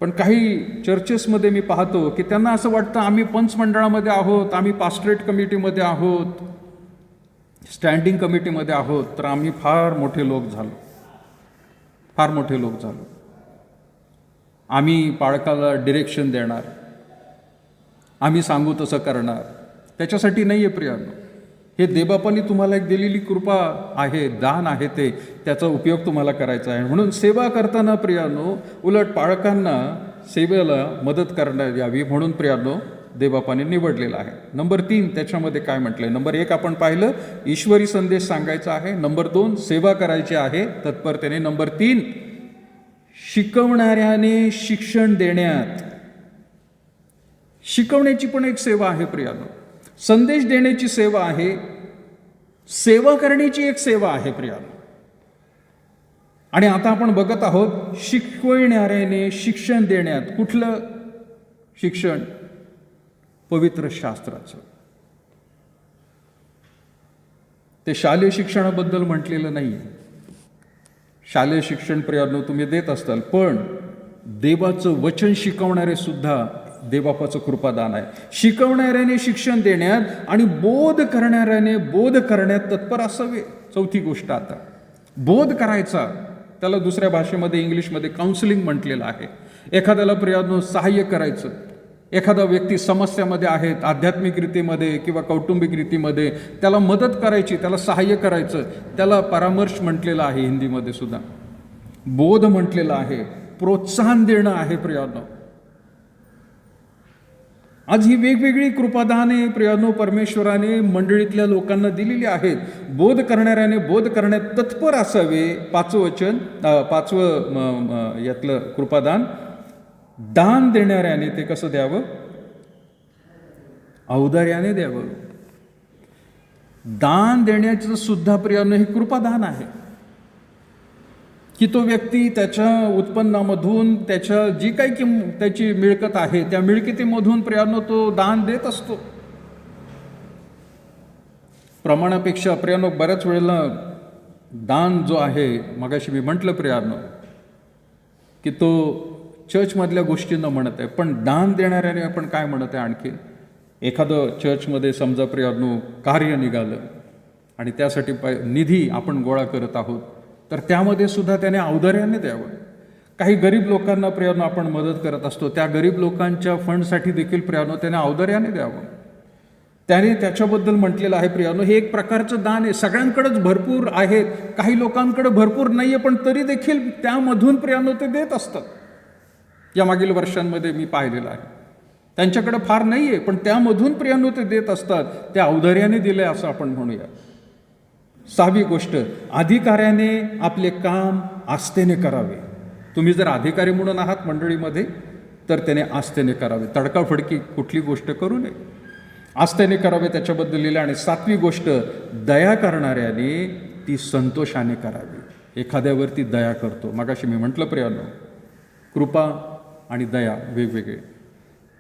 [SPEAKER 1] पण काही चर्चेसमध्ये मी पाहतो की त्यांना असं वाटतं आम्ही पंचमंडळामध्ये आहोत, आम्ही पास्टरेट कमिटीमध्ये आहोत, स्टँडिंग कमिटीमध्ये आहोत, तर आम्ही फार मोठे लोक झालो, फार मोठे लोक झालो. आम्ही पाळकाला डिरेक्शन देणार, आम्ही सांगू तसं करणार. त्याच्यासाठी नाही आहे प्रियांनो. हे देवबापांनी तुम्हाला एक दिलेली कृपा आहे, दान आहे, ते त्याचा उपयोग तुम्हाला करायचा आहे. म्हणून सेवा करताना प्रियानो उलट पाळकांना सेवेला मदत करण्यात यावी म्हणून प्रियानो देवबापाने निवडलेला आहे. नंबर 3 त्याच्यामध्ये काय म्हटलंय? नंबर 1 आपण पाहिलं, ईश्वरी संदेश सांगायचा आहे. नंबर 2 सेवा करायची आहे तत्परतेने. नंबर 3 शिकवणाऱ्याने शिक्षण देण्यात. शिकवण्याची पण एक सेवा आहे प्रियानो. संदेश देण्याची सेवा आहे, सेवा करण्याची एक सेवा आहे प्रियानो. आणि आता आपण बघत आहोत शिकवणाऱ्याने शिक्षण देण्यात. कुठलं शिक्षण? पवित्र शास्त्राचं. ते शालेय शिक्षणाबद्दल म्हटलेलं नाही. शालेय शिक्षण प्रियानो तुम्ही देत असताल, पण देवाचं वचन शिकवणारे सुद्धा देवबापाचं कृपादान आहे. शिकवणाऱ्याने शिक्षण देण्यात आणि बोध करणाऱ्याने बोध करण्यात तत्पर असावे. चौथी गोष्ट, आता बोध करायचा, त्याला दुसऱ्या भाषेमध्ये इंग्लिशमध्ये काउन्सिलिंग म्हटलेलं आहे. एखाद्याला प्रियानो सहाय्य करायचं. एखादा व्यक्ती समस्यामध्ये आहे, आध्यात्मिक रीतीमध्ये किंवा कौटुंबिक रीतीमध्ये, त्याला मदत करायची, त्याला सहाय्य करायचं, त्याला परामर्श म्हटलेलं आहे हिंदीमध्ये सुद्धा. बोध म्हटलेलं आहे, प्रोत्साहन देणं आहे प्रियानो. आज ही वेगवेगळी कृपादाने प्रियानो परमेश्वराने मंडळीतल्या लोकांना दिलेली आहेत. बोध करणाऱ्याने बोध करण्यात तत्पर असावे. 5वं वचन, 5वं यातलं कृपादान. दान देणाऱ्याने ते कसं द्यावं? औदार्याने द्यावं. दान देण्याचं सुद्धा प्रियानो हे कृपादान आहे, की तो व्यक्ती त्याच्या उत्पन्नामधून, त्याच्या जी काही त्याची मिळकत आहे त्या मिळकतीमधून प्रियानो तो दान देत असतो. प्रमाणापेक्षा प्रियानो बऱ्याच वेळेला दान जो आहे, मगाशी मी म्हटलं प्रियानो की तो चर्चमधल्या गोष्टींना म्हणत आहे, पण दान देणाऱ्याने आपण काय म्हणत आहे? आणखी एखादं चर्चमध्ये समजा प्रियानो कार्य निघालं आणि त्यासाठी निधी आपण गोळा करत आहोत, तर त्यामध्ये सुद्धा त्याने औदार्याने द्यावं. काही गरीब लोकांना प्रियानो आपण मदत करत असतो, त्या गरीब लोकांच्या फंडसाठी देखील प्रियानो त्याने औदार्याने द्यावं. त्याने त्याच्याबद्दल म्हटलेलं आहे प्रियानो, हे एक प्रकारचं दान आहे. सगळ्यांकडेच भरपूर आहेत, काही लोकांकडे भरपूर नाही आहे, पण तरी देखील त्यामधून प्रियानो ते देत असतात. या मागील वर्षांमध्ये मी पाहिलेलं आहे. त्यांच्याकडे फार नाही आहे, पण त्यामधून प्रियानो ते देत असतात. त्या औदार्याने दिले असं आपण म्हणूया. 6वी गोष्ट, अधिकाऱ्याने आपले काम आस्थेने करावे. तुम्ही जर अधिकारी म्हणून आहात मंडळीमध्ये, तर त्याने आस्थेने करावे. तडकाफडकी कुठली गोष्ट करू नये, आस्थेने करावे, त्याच्याबद्दल लिहिलं. आणि 7वी गोष्ट, दया करणाऱ्याने ती संतोषाने करावी. एखाद्यावरती दया करतो. मगाशी मी म्हटलं प्रियानो, कृपा आणि दया वेगवेगळे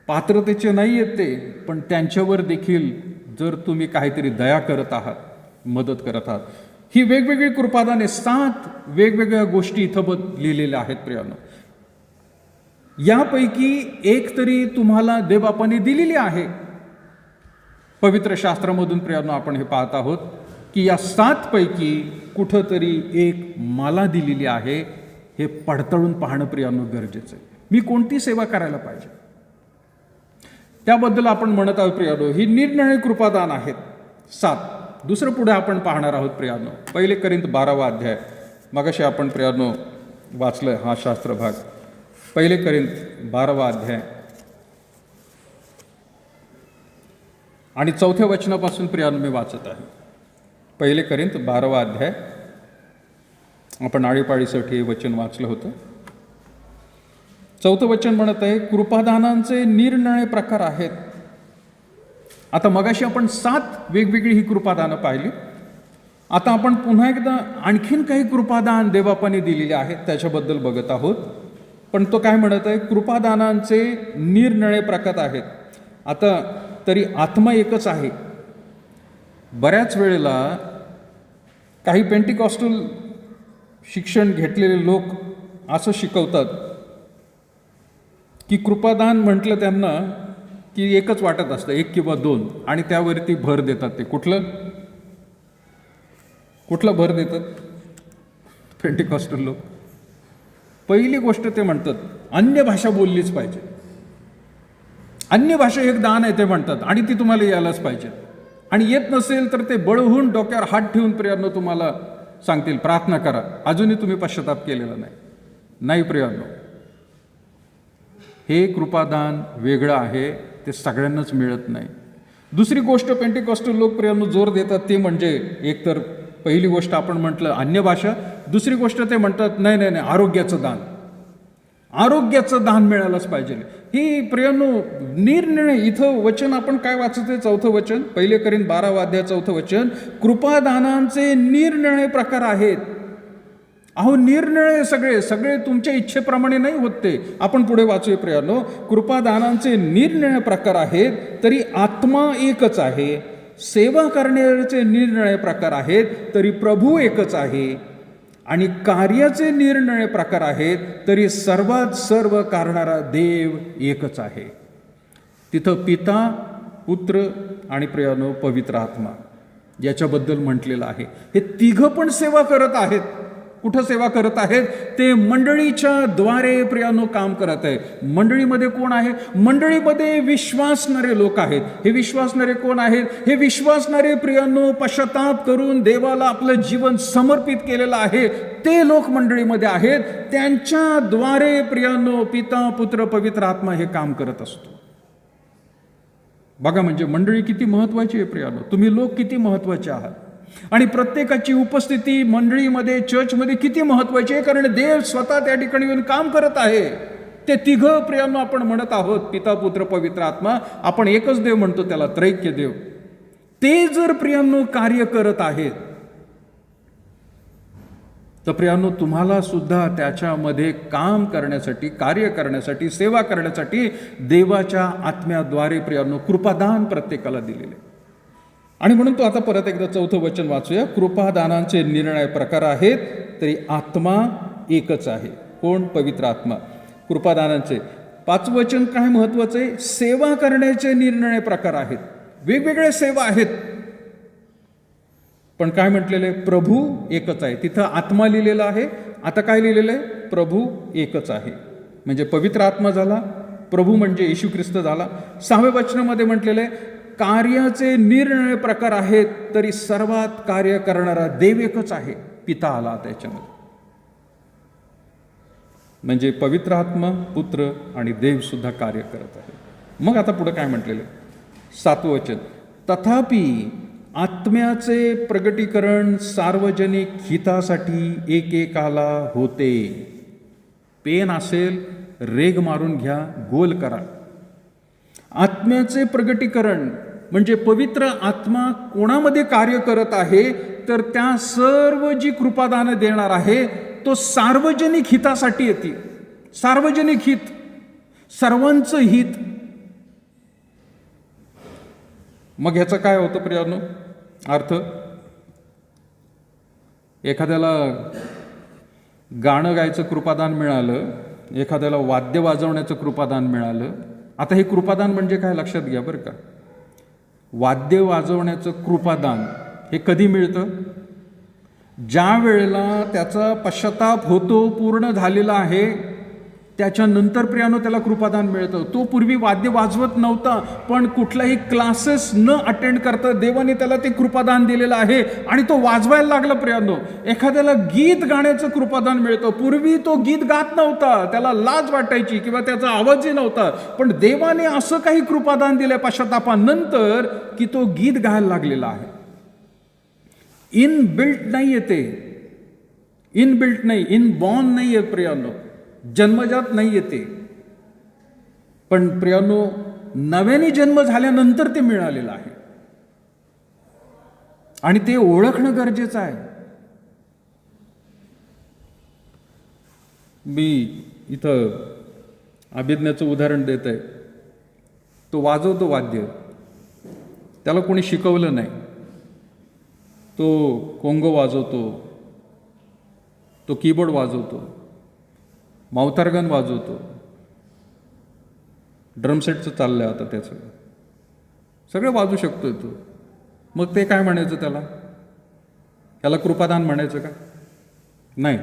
[SPEAKER 1] पात्रतेचे नाही आहेत ते, पण त्यांच्यावर देखील जर तुम्ही काहीतरी दया करत आहात, मदत करत आहात, ही वेगवेगळी कृपादाने 7 वेगवेगळ्या गोष्टी इथं लिहिलेल्या आहेत प्रियानो. यापैकी एक तरी तुम्हाला देवबापाने दिलेली आहे. पवित्र शास्त्रामधून प्रियानो आपण हे पाहत आहोत की या 7 पैकी कुठंतरी एक मला दिलेली आहे. हे पडताळून पाहणं प्रियानो गरजेचं आहे. मी कोणती सेवा करायला पाहिजे त्याबद्दल आपण म्हणत आहोत प्रियानो. ही निरनिराळी कृपादान आहेत 7. दुसरं पुढे आपण पाहणार आहोत प्रियानो, 1 कोरिंथ 12वा अध्याय. मगाशी आपण प्रियानो वाचलं हा शास्त्र भाग. 1 कोरिंथ 12वा अध्याय आणि 4थ्या वचनापासून प्रियानो मी वाचत आहे. 1 कोरिंथ 12वा अध्याय. आपण आळीपाळीसाठी हे वचन वाचलं होतं. 4थं वचन म्हणत आहे, कृपादानांचे निरनिराळे प्रकार आहेत. आता मगाशी आपण 7 वेगवेगळी ही कृपादानं पाहिली. आता आपण पुन्हा एकदा आणखीन काही कृपादान देवबापाने दिलेले आहेत त्याच्याबद्दल बघत आहोत. पण तो काय म्हणत आहे? कृपादानांचे निरनिराळे प्रकार आहेत. आता तरी आत्मा एकच आहे. बऱ्याच वेळेला काही पेंटिकॉस्टल शिक्षण घेतलेले लोक असं शिकवतात की कृपादान म्हटलं त्यांना की एकच वाटत असतं, 1 किंवा 2, आणि त्यावरती भर देतात. ते कुठला भर देतात पेंटिकॉस्टल लोक? पहिली गोष्ट ते म्हणतात अन्य भाषा बोललीच पाहिजे. अन्य भाषा एक दान आहे ते म्हणतात, आणि ती तुम्हाला यायलाच पाहिजे. आणि येत नसेल तर ते बळहून डोक्यावर हात ठेवून प्रियांनो तुम्हाला सांगतील प्रार्थना करा, अजूनही तुम्ही पश्चाताप केलेला नाही प्रियांनो. हे कृपादान वेगळं आहे, ते सगळ्यांनाच मिळत नाही. दुसरी गोष्ट पेंटिकॉस्टल लोक प्रियांनो जोर देतात ते म्हणजे, एकतर पहिली गोष्ट आपण म्हटलं अन्य भाषा, दुसरी गोष्ट ते म्हणतात नाही आरोग्याचं दान, आरोग्याचं दान मिळालंच पाहिजे. ही प्रियांनो निरनिराळे, इथं वचन आपण काय वाचते, 4थं वचन, 1 Corinthians 12 4थं वचन, कृपादानांचे निरनिराळे प्रकार आहेत. अहो निरनिराळे सगळे तुमच्या इच्छेप्रमाणे नाही होत ते. आपण पुढे वाचूया प्रियांनो, कृपादानांचे निरनिराळे प्रकार आहेत, तरी आत्मा एकच आहे. सेवा करण्याचे निरनिराळे प्रकार आहेत, तरी प्रभू एकच आहे. आणि कार्याचे निरनिराळे प्रकार आहेत, तरी सर्वात सर्व करणारा देव एकच आहे. तिथं पिता, पुत्र आणि प्रियांनो पवित्र आत्मा याच्याबद्दल म्हटलेलं आहे. हे तिघं पण सेवा करत आहेत. कुठं सेवा करत आहेत? ते मंडळीच्या द्वारे प्रियांनो काम करत आहे. मंडळीमध्ये कोण आहे? मंडळीमध्ये विश्वासणारे लोक आहेत. हे विश्वासणारे कोण आहेत? हे विश्वासणारे प्रियांनो पश्चाताप करून देवाला आपलं जीवन समर्पित केलेलं आहे ते लोक मंडळीमध्ये आहेत. त्यांच्याद्वारे प्रियांनो पिता, पुत्र, पवित्र आत्मा हे काम करत असतो. बघा म्हणजे मंडळी किती महत्वाची आहे प्रियांनो. तुम्ही लोक किती महत्वाचे आहात आणि प्रत्येकाची उपस्थिती मंडळीमध्ये, चर्चमध्ये किती महत्वाची आहे, कारण देव स्वतः त्या ठिकाणी येऊन काम करत आहे. ते तिघं प्रियांनो आपण म्हणत आहोत, पिता, पुत्र, पवित्र आत्मा. आपण एकच देव म्हणतो त्याला, त्रैक्य देव. ते जर प्रियांनो कार्य करत आहेत तर प्रियांनो तुम्हाला सुद्धा त्याच्यामध्ये काम करण्यासाठी, कार्य करण्यासाठी, सेवा करण्यासाठी देवाच्या आत्म्याद्वारे प्रियांनो कृपादान प्रत्येकाला दिलेले. आणि म्हणून तो आता परत एकदा 4थं वचन वाचूया. कृपादानांचे निरनिराळे प्रकार आहेत, तरी आत्मा एकच आहे. कोण? पवित्र आत्मा. कृपादानांचे 5वं वचन काय महत्वाचं आहे? सेवा करण्याचे निरनिराळे प्रकार आहेत. वेगवेगळे सेवा आहेत, पण काय म्हटलेलं आहे? प्रभू एकच आहे. तिथं आत्मा लिहिलेला आहे, आता काय लिहिलेलं आहे? प्रभू एकच आहे. म्हणजे पवित्र आत्मा झाला, प्रभू म्हणजे येशू ख्रिस्त झाला. 6व्या वचनामध्ये म्हटलेलं आहे कार्याचे निरनिराळे प्रकार आहेत, तरी सर्वात कार्य करणारा देव एकच आहे. पिता आला त्याच्यामध्ये. म्हणजे पवित्र आत्मा, पुत्र आणि देव सुद्धा कार्य करत आहे. मग आता पुढे काय म्हटलेलं आहे? 7वं वचन, तथापि आत्म्याचे प्रगटीकरण सार्वजनिक हितासाठी एकेकाला होते. पेन असेल, रेग मारून घ्या, गोल करा. आत्म्याचे प्रगटीकरण म्हणजे पवित्र आत्मा कोणामध्ये कार्य करत आहे, तर त्या सर्व जी कृपादानं देणार आहे तो सार्वजनिक हितासाठी येते. सार्वजनिक हित, सर्वांचं हित. मग ह्याचं काय होतं प्रियांनो अर्थ? एखाद्याला गाणं गायचं कृपादान मिळालं, एखाद्याला वाद्य वाजवण्याचं कृपादान मिळालं. आता हे कृपादान म्हणजे काय लक्षात घ्या बरं का. वाद्य वाजवण्याचं कृपादान हे कधी मिळतं? ज्या वेळेला त्याचा पश्चाताप होतो, पूर्ण झालेला आहे, त्याच्यानंतर प्रियानो त्याला कृपादान मिळतं. तो पूर्वी वाद्य वाजवत नव्हता, पण कुठलाही क्लासेस न अटेंड करता देवाने त्याला ते कृपादान दिलेलं आहे आणि तो वाजवायला लागला प्रियानो. एखाद्याला गीत गाण्याचं कृपादान मिळतं. पूर्वी तो गीत गात नव्हता, त्याला लाज वाटायची किंवा त्याचा आवाजही नव्हता, पण देवाने असं काही कृपादान दिलं पश्चातापानंतर की तो गीत गायला लागलेला आहे. इनबिल्ट नाही येते, इनबिल्ट नाही, इनबॉर्न नाही आहे प्रियानो, जन्मजात नाही येते, पण प्रियानो नव्याने जन्म झाल्यानंतर ते मिळालेलं आहे आणि ते ओळखणं गरजेचं आहे. मी इथं अभिज्ञाचं उदाहरण देत आहे. तो वाजवतो वाद्य, त्याला कोणी शिकवलं नाही. तो कोंगो वाजवतो, तो कीबोर्ड वाजवतो, माउथॉर्गन वाजवतो, ड्रमसेटचं चाललं आहे आता त्याचं, सगळं वाजू शकतोय तो. मग ते काय म्हणायचं त्याला? याला कृपादान म्हणायचं का? नाही,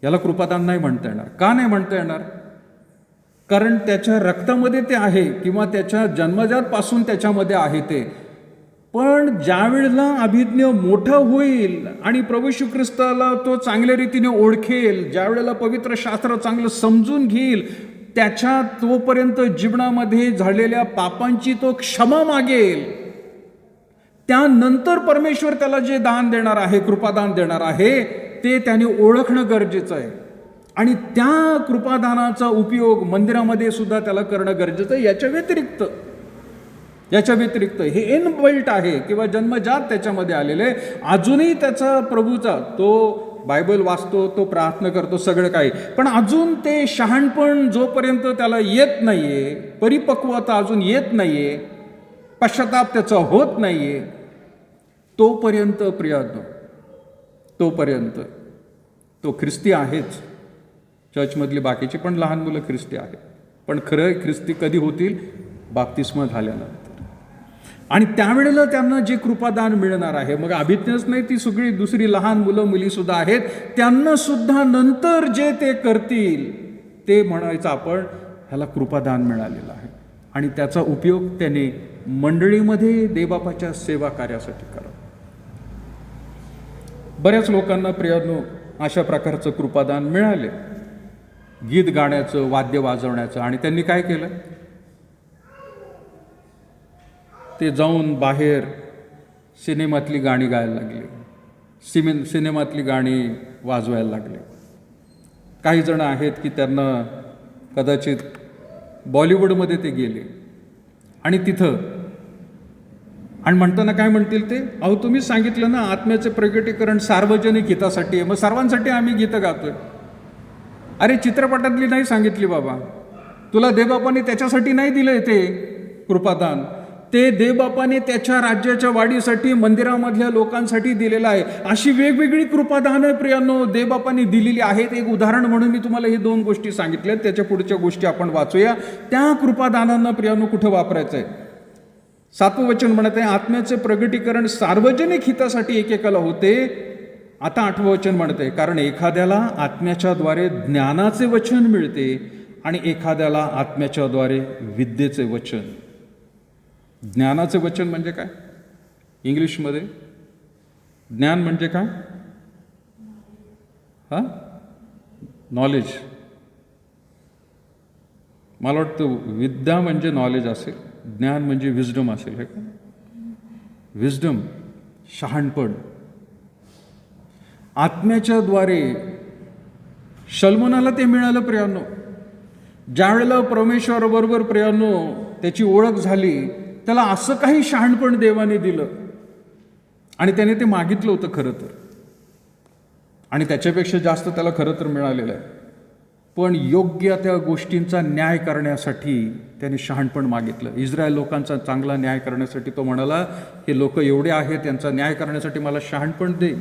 [SPEAKER 1] याला कृपादान नाही म्हणता येणार. का नाही म्हणता येणार? कारण त्याच्या रक्तामध्ये ते आहे किंवा त्याच्या जन्मजात पासून त्याच्यामध्ये आहे ते. पण ज्या वेळेला अभिज्ञ मोठा होईल आणि प्रभू येशू ख्रिस्ताला तो चांगल्या रीतीने ओळखेल, ज्या वेळेला पवित्र शास्त्र चांगलं समजून घेईल, त्याच्या तोपर्यंत जीवनामध्ये झालेल्या पापांची तो क्षमा मागेल. त्यानंतर परमेश्वर त्याला जे दान देणार आहे, कृपादान देणार आहे, ते त्याने ओळखणं गरजेचं आहे. आणि त्या कृपादानाचा उपयोग मंदिरामध्ये सुद्धा त्याला करणं गरजेचं आहे. याच्या व्यतिरिक्त हे इनबिल्ट आहे किंवा जन्मजात त्याच्यामध्ये आलेले, अजूनही त्याचा प्रभूचा तो बायबल वाचतो, तो प्रार्थना करतो, सगळं काही, पण अजून ते शहाणपण जोपर्यंत त्याला येत नाहीये, परिपक्वता अजून येत नाहीये, पश्चाताप त्याचा होत नाहीये, तोपर्यंत प्रियानो, तोपर्यंत तो ख्रिस्ती आहेच. चर्चमधली बाकीची पण लहान मुलं ख्रिस्ती आहेत, पण खरं ख्रिस्ती कधी होतील? बाप्तिस्मा झाल्यानंतर. आणि त्यावेळेला त्यांना जे कृपादान मिळणार आहे, मग अभिज्ञच नाही, ती सगळी दुसरी लहान मुलं मुली सुद्धा आहेत, त्यांना सुद्धा नंतर जे ते करतील ते म्हणायचं आपण ह्याला कृपादान मिळालेलं आहे. आणि त्याचा उपयोग त्याने मंडळीमध्ये देवबापाच्या सेवा कार्यासाठी करा. बऱ्याच लोकांना प्रियानो अशा प्रकारचं कृपादान मिळाले, गीत गाण्याचं, वाद्य वाजवण्याचं, आणि त्यांनी काय केलं? ते जाऊन बाहेर सिनेमातली गाणी गायला लागले, सिनेमातली गाणी वाजवायला लागले. काही जण आहेत की त्यांना कदाचित बॉलिवूडमध्ये ते गेले आणि तिथं, आणि म्हणताना काय म्हणतील ते, अहो तुम्हीच सांगितलं ना आत्म्याचे प्रगटीकरण सार्वजनिक हितासाठी आहे, मग सर्वांसाठी आम्ही गीतं गातोय. अरे चित्रपटातली नाही सांगितली बाबा, तुला देवबापाने त्याच्यासाठी नाही दिलंय ते कृपादान, ते देवबापाने त्याच्या राज्याच्या वाढीसाठी मंदिरामधल्या लोकांसाठी दिलेलं आहे. अशी वेगवेगळी कृपादानं प्रियांनो देवबापाने दिलेली आहेत. एक उदाहरण म्हणून मी तुम्हाला हे 2 गोष्टी सांगितल्या, त्याच्या पुढच्या गोष्टी आपण वाचूया. त्या कृपादानांना प्रियांनो कुठं वापरायचं आहे? 7वं वचन म्हणत आहे आत्म्याचे प्रगटीकरण सार्वजनिक हितासाठी एकेकाला होते. आता 8वं वचन म्हणत आहे कारण एखाद्याला आत्म्याच्या द्वारे ज्ञानाचे वचन मिळते आणि एखाद्याला आत्म्याच्या द्वारे विद्येचे वचन. ज्ञानाचे वचन म्हणजे काय? इंग्लिशमध्ये ज्ञान म्हणजे काय? नॉलेज. मला वाटतं विद्या म्हणजे नॉलेज असेल, ज्ञान म्हणजे विजडम असेल. हे का? विजडम, शहाणपण. आत्म्याच्या द्वारे शल्मोनाला ते मिळालं प्रियांनो. ज्या वेळेला परमेश्वराबरोबर प्रियांनो त्याची ओळख झाली, त्याला असं काही शहाणपण देवाने दिलं आणि त्याने ते मागितलं होतं खरं तर, आणि त्याच्यापेक्षा जास्त त्याला खरं तर मिळालेलं आहे. पण योग्य त्या गोष्टींचा न्याय करण्यासाठी त्याने शहाणपण मागितलं. इस्रायल लोकांचा चांगला न्याय करण्यासाठी तो म्हणाला, हे लोक एवढे आहेत, त्यांचा न्याय करण्यासाठी मला शहाणपण दे.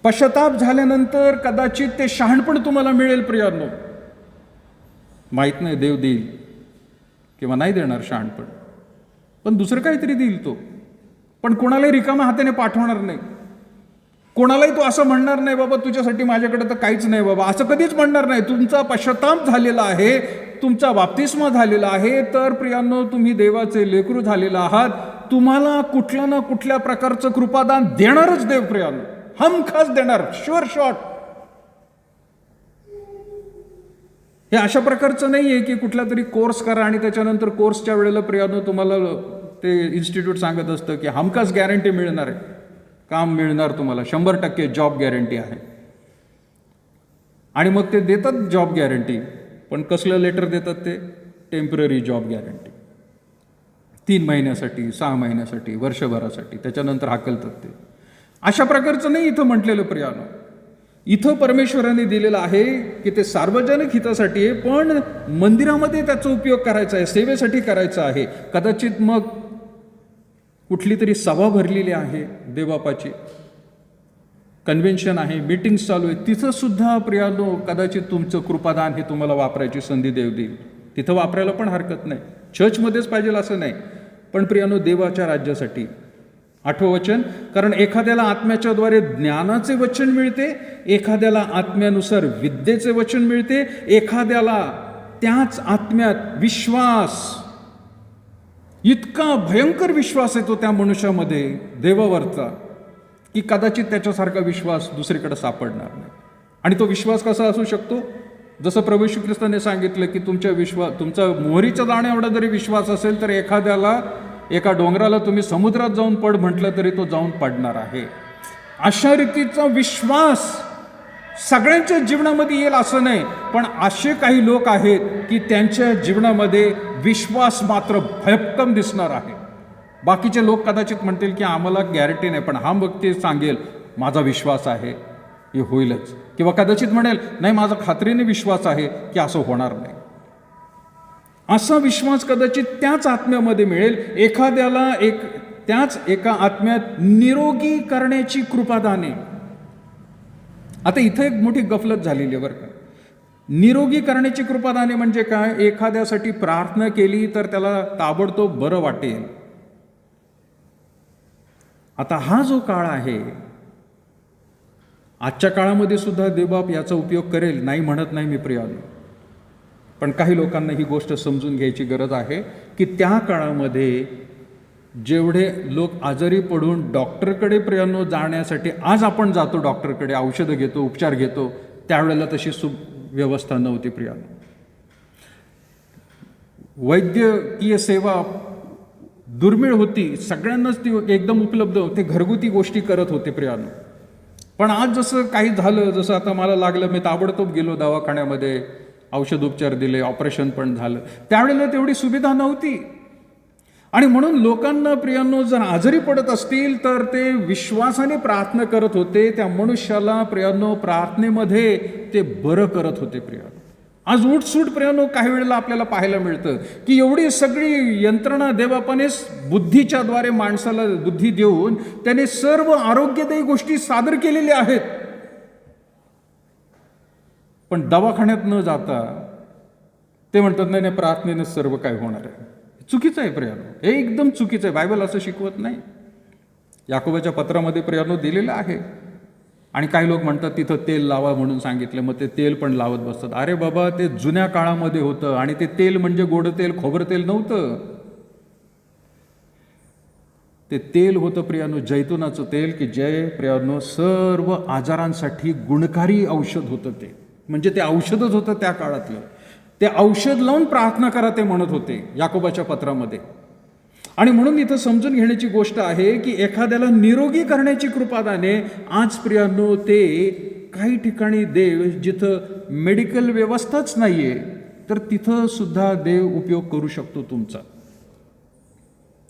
[SPEAKER 1] पश्चाताप झाल्यानंतर कदाचित ते शहाणपण तुम्हाला मिळेल प्रियांनो. माहीत नाही देव देईल किंवा नाही देणार शहाणपण, पण दुसरं काहीतरी देईल तो. पण कोणालाही रिकाम्या हाताने पाठवणार नाही. कोणालाही तो असं म्हणणार नाही बाबा तुझ्यासाठी माझ्याकडे तर काहीच नाही बाबा, असं कधीच म्हणणार नाही. तुमचा पश्चाताप झालेला आहे, तुमचा बाप्तिस्मा झालेला आहे, तर प्रियांनो तुम्ही देवाचे लेकरू झालेला आहात. तुम्हाला कुठल्या ना कुठल्या प्रकारचं कृपादान देणारच देव प्रियांनो, हमखास देणार, शुअर शॉट. हे अशा प्रकारचं नाही आहे की कुठला तरी कोर्स करा आणि त्याच्यानंतर कोर्सच्या वेळेला प्रियांनो तुम्हाला ते इन्स्टिट्यूट सांगत असतं की हमखास गॅरंटी मिळणार आहे, काम मिळणार तुम्हाला, 100% जॉब गॅरंटी आहे. आणि मग ते देतात जॉब गॅरंटी, पण कसलं लेटर देतात ते? Temporary job guarantee. 3 महिन्यासाठी, 6 महिन्यासाठी, वर्षभरासाठी, त्याच्यानंतर हाकलतात ते. अशा प्रकारचं नाही इथं म्हटलेलं प्रियानो. इथं परमेश्वराने दिलेलं आहे की ते सार्वजनिक हितासाठी आहे, पण मंदिरामध्ये त्याचा उपयोग करायचा आहे, सेवेसाठी करायचा आहे. कदाचित मग कुठली तरी सभा भरलेली आहे देवबापाची, कन्व्हेन्शन आहे, मीटिंग्स चालू आहे, तिथं सुद्धा प्रियानो कदाचित तुमचं कृपादान हे तुम्हाला वापरायची संधी देव देईल. तिथं वापरायला पण हरकत नाही, चर्चमध्येच पाहिजे असं नाही, पण प्रियानो देवाच्या राज्यासाठी. 8वं वचन कारण एखाद्याला आत्म्याच्या द्वारे ज्ञानाचे वचन मिळते, एखाद्याला आत्म्यानुसार विद्येचे वचन मिळते, एखाद्याला त्याच आत्म्यात विश्वास इतका भयंकर विश्वास येतो त्या मनुष्यामध्ये देवावरचा की कदाचित त्याच्यासारखा विश्वास दुसरीकडे सापडणार नाही. आणि तो विश्वास कसा असू शकतो? जसं प्रभू येशू ख्रिस्ताने सांगितलं की तुमचा मोहरीच्या दाण्या एवढा जरी विश्वास असेल तर एखाद्याला एका डोंगराला तुम्ही समुद्रात जाऊन पड म्हटलं तरी तो जाऊन पडणार आहे. अशा रीतीचा विश्वास सगळ्यांच्या जीवनामध्ये येईल असं नाही, पण असे काही लोक आहेत की त्यांच्या जीवनामध्ये विश्वास मात्र भयक्कम दिसणार आहे. बाकीचे लोक कदाचित म्हणतील की आम्हाला गॅरंटी नाही, पण हा व्यक्ती सांगेल माझा विश्वास आहे हे होईलच, किंवा कदाचित म्हणेल नाही माझा खात्रीने विश्वास आहे की असं होणार नाही. असा विश्वास कदाचित त्याच आत्म्यामध्ये मिळेल. एखाद्याला त्याच एका आत्म्यात निरोगी करण्याची कृपादाने. आता इथं एक मोठी गफलत झालेली आहे बरं का. निरोगी करण्याची कृपादाने म्हणजे काय? एखाद्यासाठी प्रार्थना केली तर त्याला ताबडतोब बरं वाटेल. आता हा जो काळ आहे, आजच्या काळामध्ये सुद्धा देवबाप याचा उपयोग करेल, नाही म्हणत नाही मी प्रियानो, पण काही लोकांना ही गोष्ट समजून घ्यायची गरज आहे की त्या काळामध्ये जेवढे लोक आजारी पडून डॉक्टरकडे प्रियानो जाण्यासाठी आज आपण जातो डॉक्टरकडे, औषधं घेतो, उपचार घेतो, त्यावेळेला तशी व्यवस्था नव्हती प्रियानो. वैद्यकीय सेवा दुर्मिळ होती, सगळ्यांनाच ती एकदम उपलब्ध होते, घरगुती गोष्टी करत होते प्रियानो. पण आज जसं काही झालं, जसं आता मला लागलं, मी ताबडतोब गेलो दवाखान्यामध्ये, औषध उपचार दिले, ऑपरेशन पण झालं. त्यावेळेला तेवढी सुविधा नव्हती. आणि म्हणून लोकांना प्रियांनो जर आजारी पडत असतील तर ते विश्वासाने प्रार्थना करत होते, त्या मनुष्याला प्रियांनो प्रार्थनेमध्ये ते बरं करत होते प्रियांनो. आज उठसूट प्रियांनो काही वेळेला आपल्याला पाहायला मिळतं की एवढी सगळी यंत्रणा देवापाने बुद्धीच्या द्वारे माणसाला बुद्धी देऊन त्याने सर्व आरोग्यदायी गोष्टी सादर केलेल्या आहेत, पण दवाखान्यात न जाता ते म्हणतात नाही प्रार्थनेने सर्व काय होणार आहे. चुकीचं आहे प्रियानो, हे एकदम चुकीचं आहे. बायबल असं शिकवत नाही. याकोबाच्या पत्रामध्ये प्रियानो दिलेलं आहे. आणि काही लोक म्हणतात तिथं तेल लावा म्हणून सांगितलं, मग ते तेल पण लावत बसतात. अरे बाबा, ते जुन्या काळामध्ये होतं आणि ते तेल म्हणजे गोड तेल, खोबरं तेल नव्हतं. ते तेल होतं प्रियानो जैतुनाचं तेल, की जे प्रियानो सर्व आजारांसाठी गुणकारी औषध होतं. ते म्हणजे ते औषधच होतं त्या काळातलं. ते औषध लावून प्रार्थना करा ते म्हणत होते याकोबाच्या पत्रामध्ये. आणि म्हणून इथं समजून घेण्याची गोष्ट आहे की एखाद्याला निरोगी करण्याची कृपादाने आज प्रियांनो ते काही ठिकाणी देव, जिथं मेडिकल व्यवस्थाच नाहीये तर तिथं सुद्धा देव उपयोग करू शकतो तुमचा.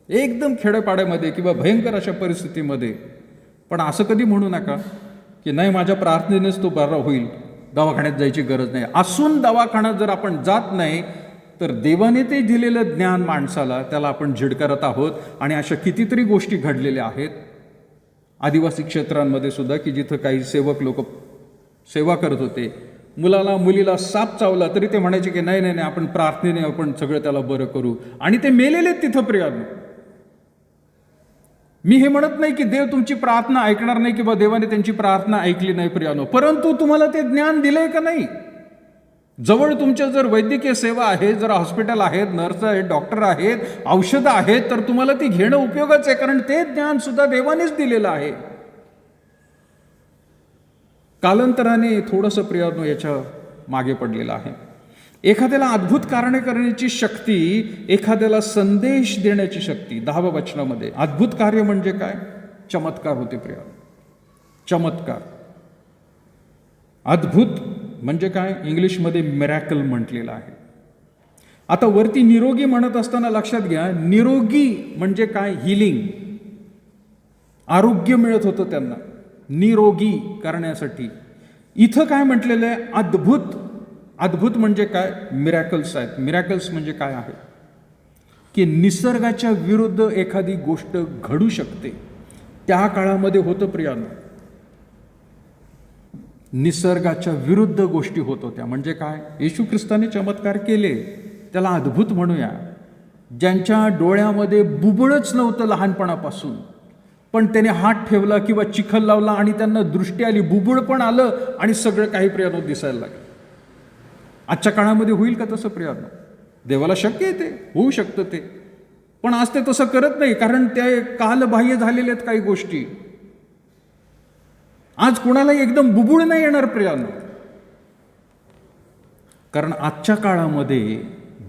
[SPEAKER 1] एकदम खेड्यापाड्यामध्ये किंवा भयंकर अशा परिस्थितीमध्ये. पण असं कधी म्हणू नका की नाही माझ्या प्रार्थनेनेच तो बरा होईल, दवाखान्यात जायची गरज नाही. असून दवाखान्यात जर आपण जात नाही तर देवाने ते दिलेलं ज्ञान माणसाला त्याला आपण झिडकारत आहोत. आणि अशा कितीतरी गोष्टी घडलेल्या आहेत आदिवासी क्षेत्रांमध्ये सुद्धा की जिथं काही सेवक लोक सेवा करत होते. मुलीला साप चावला तरी ते म्हणायचे की नाही नाही नाही आपण प्रार्थनेने आपण सगळं त्याला बरं करू, आणि ते मेलेले तिथं प्रियानो. मी हे म्हणत नाही की देव तुमची प्रार्थना ऐकणार नाही किंवा देवाने त्यांची प्रार्थना ऐकली नाही प्रियानो, परंतु तुम्हाला ते ज्ञान दिलंय का नाही? जवळ तुमच्या जर वैद्यकीय सेवा आहे, जर हॉस्पिटल आहेत, नर्स आहेत, डॉक्टर आहेत, औषधं आहेत, तर तुम्हाला ती घेणं उपयोगाचं आहे, कारण ते ज्ञान सुद्धा देवानेच दिलेलं आहे. कालांतराने थोडंसं प्रियानो याच्या मागे पडलेलं आहे. एखाद्याला अद्भुत कारणे करण्याची शक्ती, एखाद्याला संदेश देण्याची शक्ती. 10व्या वचनामध्ये अद्भुत कार्य म्हणजे काय? चमत्कार होते प्रियानो. चमत्कार. अद्भुत म्हणजे काय? इंग्लिशमध्ये मिरॅकल म्हटलेलं आहे. आता वरती निरोगी म्हणत असताना लक्षात घ्या, निरोगी म्हणजे काय? हिलिंग, आरोग्य मिळत होतं त्यांना निरोगी करण्यासाठी. इथं काय म्हटलेलं आहे? अद्भुत. अद्भुत म्हणजे काय? मिरॅकल्स आहेत. मिरॅकल्स म्हणजे काय आहे? की निसर्गाच्या विरुद्ध एखादी गोष्ट घडू शकते. त्या काळामध्ये होतं प्रियानो, निसर्गाच्या विरुद्ध गोष्टी होत होत्या. म्हणजे काय? येशू ख्रिस्ताने चमत्कार केले, त्याला अद्भुत म्हणूया. ज्यांच्या डोळ्यामध्ये बुबुळच नव्हतं लहानपणापासून, पण त्याने हात ठेवला किंवा चिखल लावला आणि त्यांना दृष्टी आली, बुबुळ पण आलं आणि सगळं काही प्रियानो दिसायला लागलं. आजच्या काळामध्ये होईल का तसं प्रियानो? देवाला शक्य आहे, ते होऊ शकतं. ते पण आज ते तसं करत नाही, कारण ते कालबाह्य झालेले आहेत काही गोष्टी. आज कुणालाही एकदम बुबुळ नाही येणार प्रियानो, कारण आजच्या काळामध्ये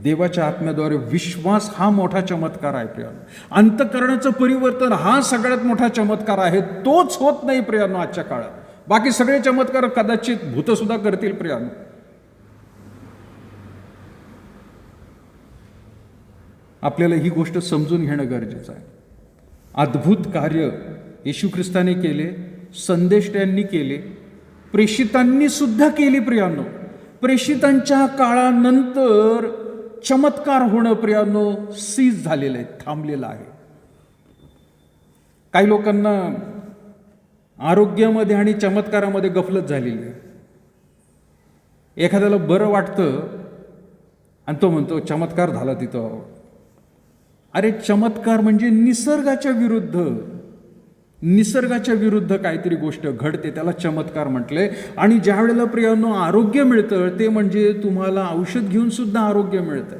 [SPEAKER 1] देवाच्या आत्म्याद्वारे विश्वास हा मोठा चमत्कार आहे प्रियानो. अंतःकरणाचं परिवर्तन हा सगळ्यात मोठा चमत्कार आहे. तोच होत नाही प्रियानो आजच्या काळात. बाकी सगळे चमत्कार कदाचित भूतसुद्धा करतील प्रियानो. आपल्याला ही गोष्ट समजून घेणं गरजेचं आहे. अद्भुत कार्य येशू ख्रिस्ताने केले, संदेश त्यांनी केले, प्रेषितांनी सुद्धा केली प्रियानो. प्रेषितांच्या काळानंतर चमत्कार होणं प्रियानो सीज झालेलं आहे, थांबलेलं आहे. काही लोकांना आरोग्यामध्ये आणि चमत्कारामध्ये गफलत झालेली आहे. एखाद्याला बरं वाटतं आणि तो म्हणतो चमत्कार झाला तिथं. अरे चमत्कार म्हणजे निसर्गाच्या विरुद्ध काहीतरी गोष्ट घडते, त्याला चमत्कार म्हटलंय. आणि ज्या वेळेला प्रियांनो आरोग्य मिळतं ते म्हणजे तुम्हाला औषध घेऊन सुद्धा आरोग्य मिळतंय.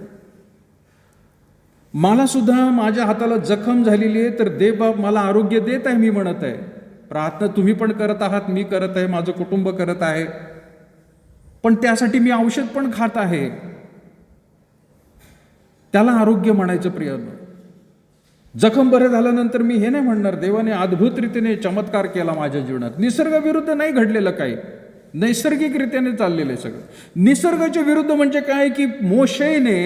[SPEAKER 1] मला सुद्धा माझ्या हाताला जखम झालेली आहे, तर दे बाप मला आरोग्य देत आहे, मी म्हणत आहे. प्रार्थना तुम्ही पण करत आहात, मी करत आहे, माझं कुटुंब करत आहे, पण त्यासाठी मी औषध पण खात आहे. त्याला आरोग्य म्हणायचं प्रियांनो. जखम बरं झाल्यानंतर मी हे नाही म्हणणार देवाने अद्भुत रीतीने चमत्कार केला माझ्या जीवनात. निसर्गाविरुद्ध नाही घडलेलं काही, नैसर्गिकरित्याने चाललेलं आहे सगळं. निसर्गाच्या विरुद्ध म्हणजे काय की मोशेने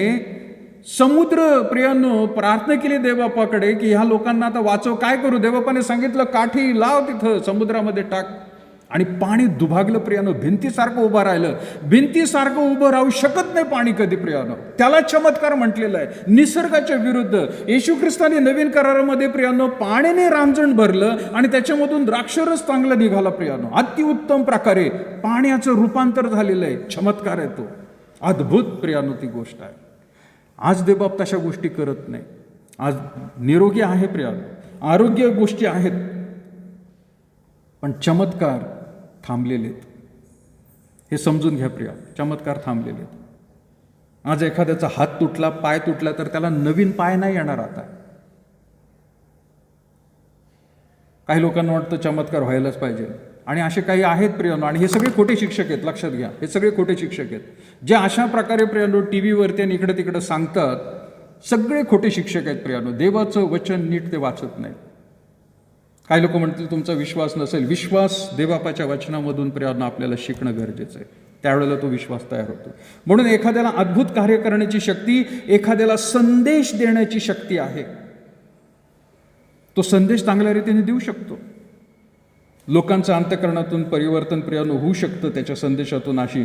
[SPEAKER 1] समुद्र प्रियांनो प्रार्थना केली देवबापाकडे की ह्या लोकांना आता वाचव, काय करू. देवबापाने सांगितलं काठी लाव तिथं समुद्रामध्ये टाक, आणि पाणी दुभागलं प्रियानो. भिंतीसारखं उभं राहिलं. भिंतीसारखं उभं राहू शकत नाही पाणी कधी प्रियानो. त्याला चमत्कार म्हटलेला आहे. निसर्गाच्या विरुद्ध येशू ख्रिस्ताने नवीन करारामध्ये प्रियानो पाण्याने रांजण भरलं आणि त्याच्यामधून द्राक्षरस चांगला निघाला प्रियानो. अतिउत्तम प्रकारे पाण्याचं रूपांतर झालेलं आहे. चमत्कार आहे तो, अद्भुत प्रियानो ती गोष्ट आहे. आज देवबाप तशा गोष्टी करत नाही. आज निरोगी आहे प्रियानो, आरोग्य गोष्टी आहेत, पण चमत्कार थांबलेले आहेत. हे समजून घ्या प्रिया, चमत्कार थांबलेले आहेत. आज एखाद्याचा हात तुटला, पाय तुटला, तर त्याला नवीन पाय नाही येणार आता. काही लोकांना वाटतं चमत्कार व्हायलाच पाहिजे, आणि असे काही आहेत प्रियानो. आणि हे सगळे खोटे शिक्षक आहेत, लक्षात घ्या. हे सगळे खोटे शिक्षक आहेत जे अशा प्रकारे प्रियानो टीव्हीवरती आणि इकडे तिकडे सांगतात. सगळे खोटे शिक्षक आहेत प्रियानो. देवाचं वचन नीट ते वाचत नाही. काही लोक म्हणतील तुमचा विश्वास नसेल. विश्वास देवबापाच्या वचनामधून प्रियानो आपल्याला शिकणं गरजेचं आहे, त्यावेळेला तो विश्वास तयार होतो. म्हणून एखाद्याला अद्भुत कार्य करण्याची शक्ती, एखाद्याला संदेश देण्याची शक्ती आहे. तो संदेश चांगल्या रीतीने देऊ शकतो. लोकांचं अंतःकरणातून परिवर्तन प्रियानो होऊ शकतं त्याच्या संदेशातून. अशी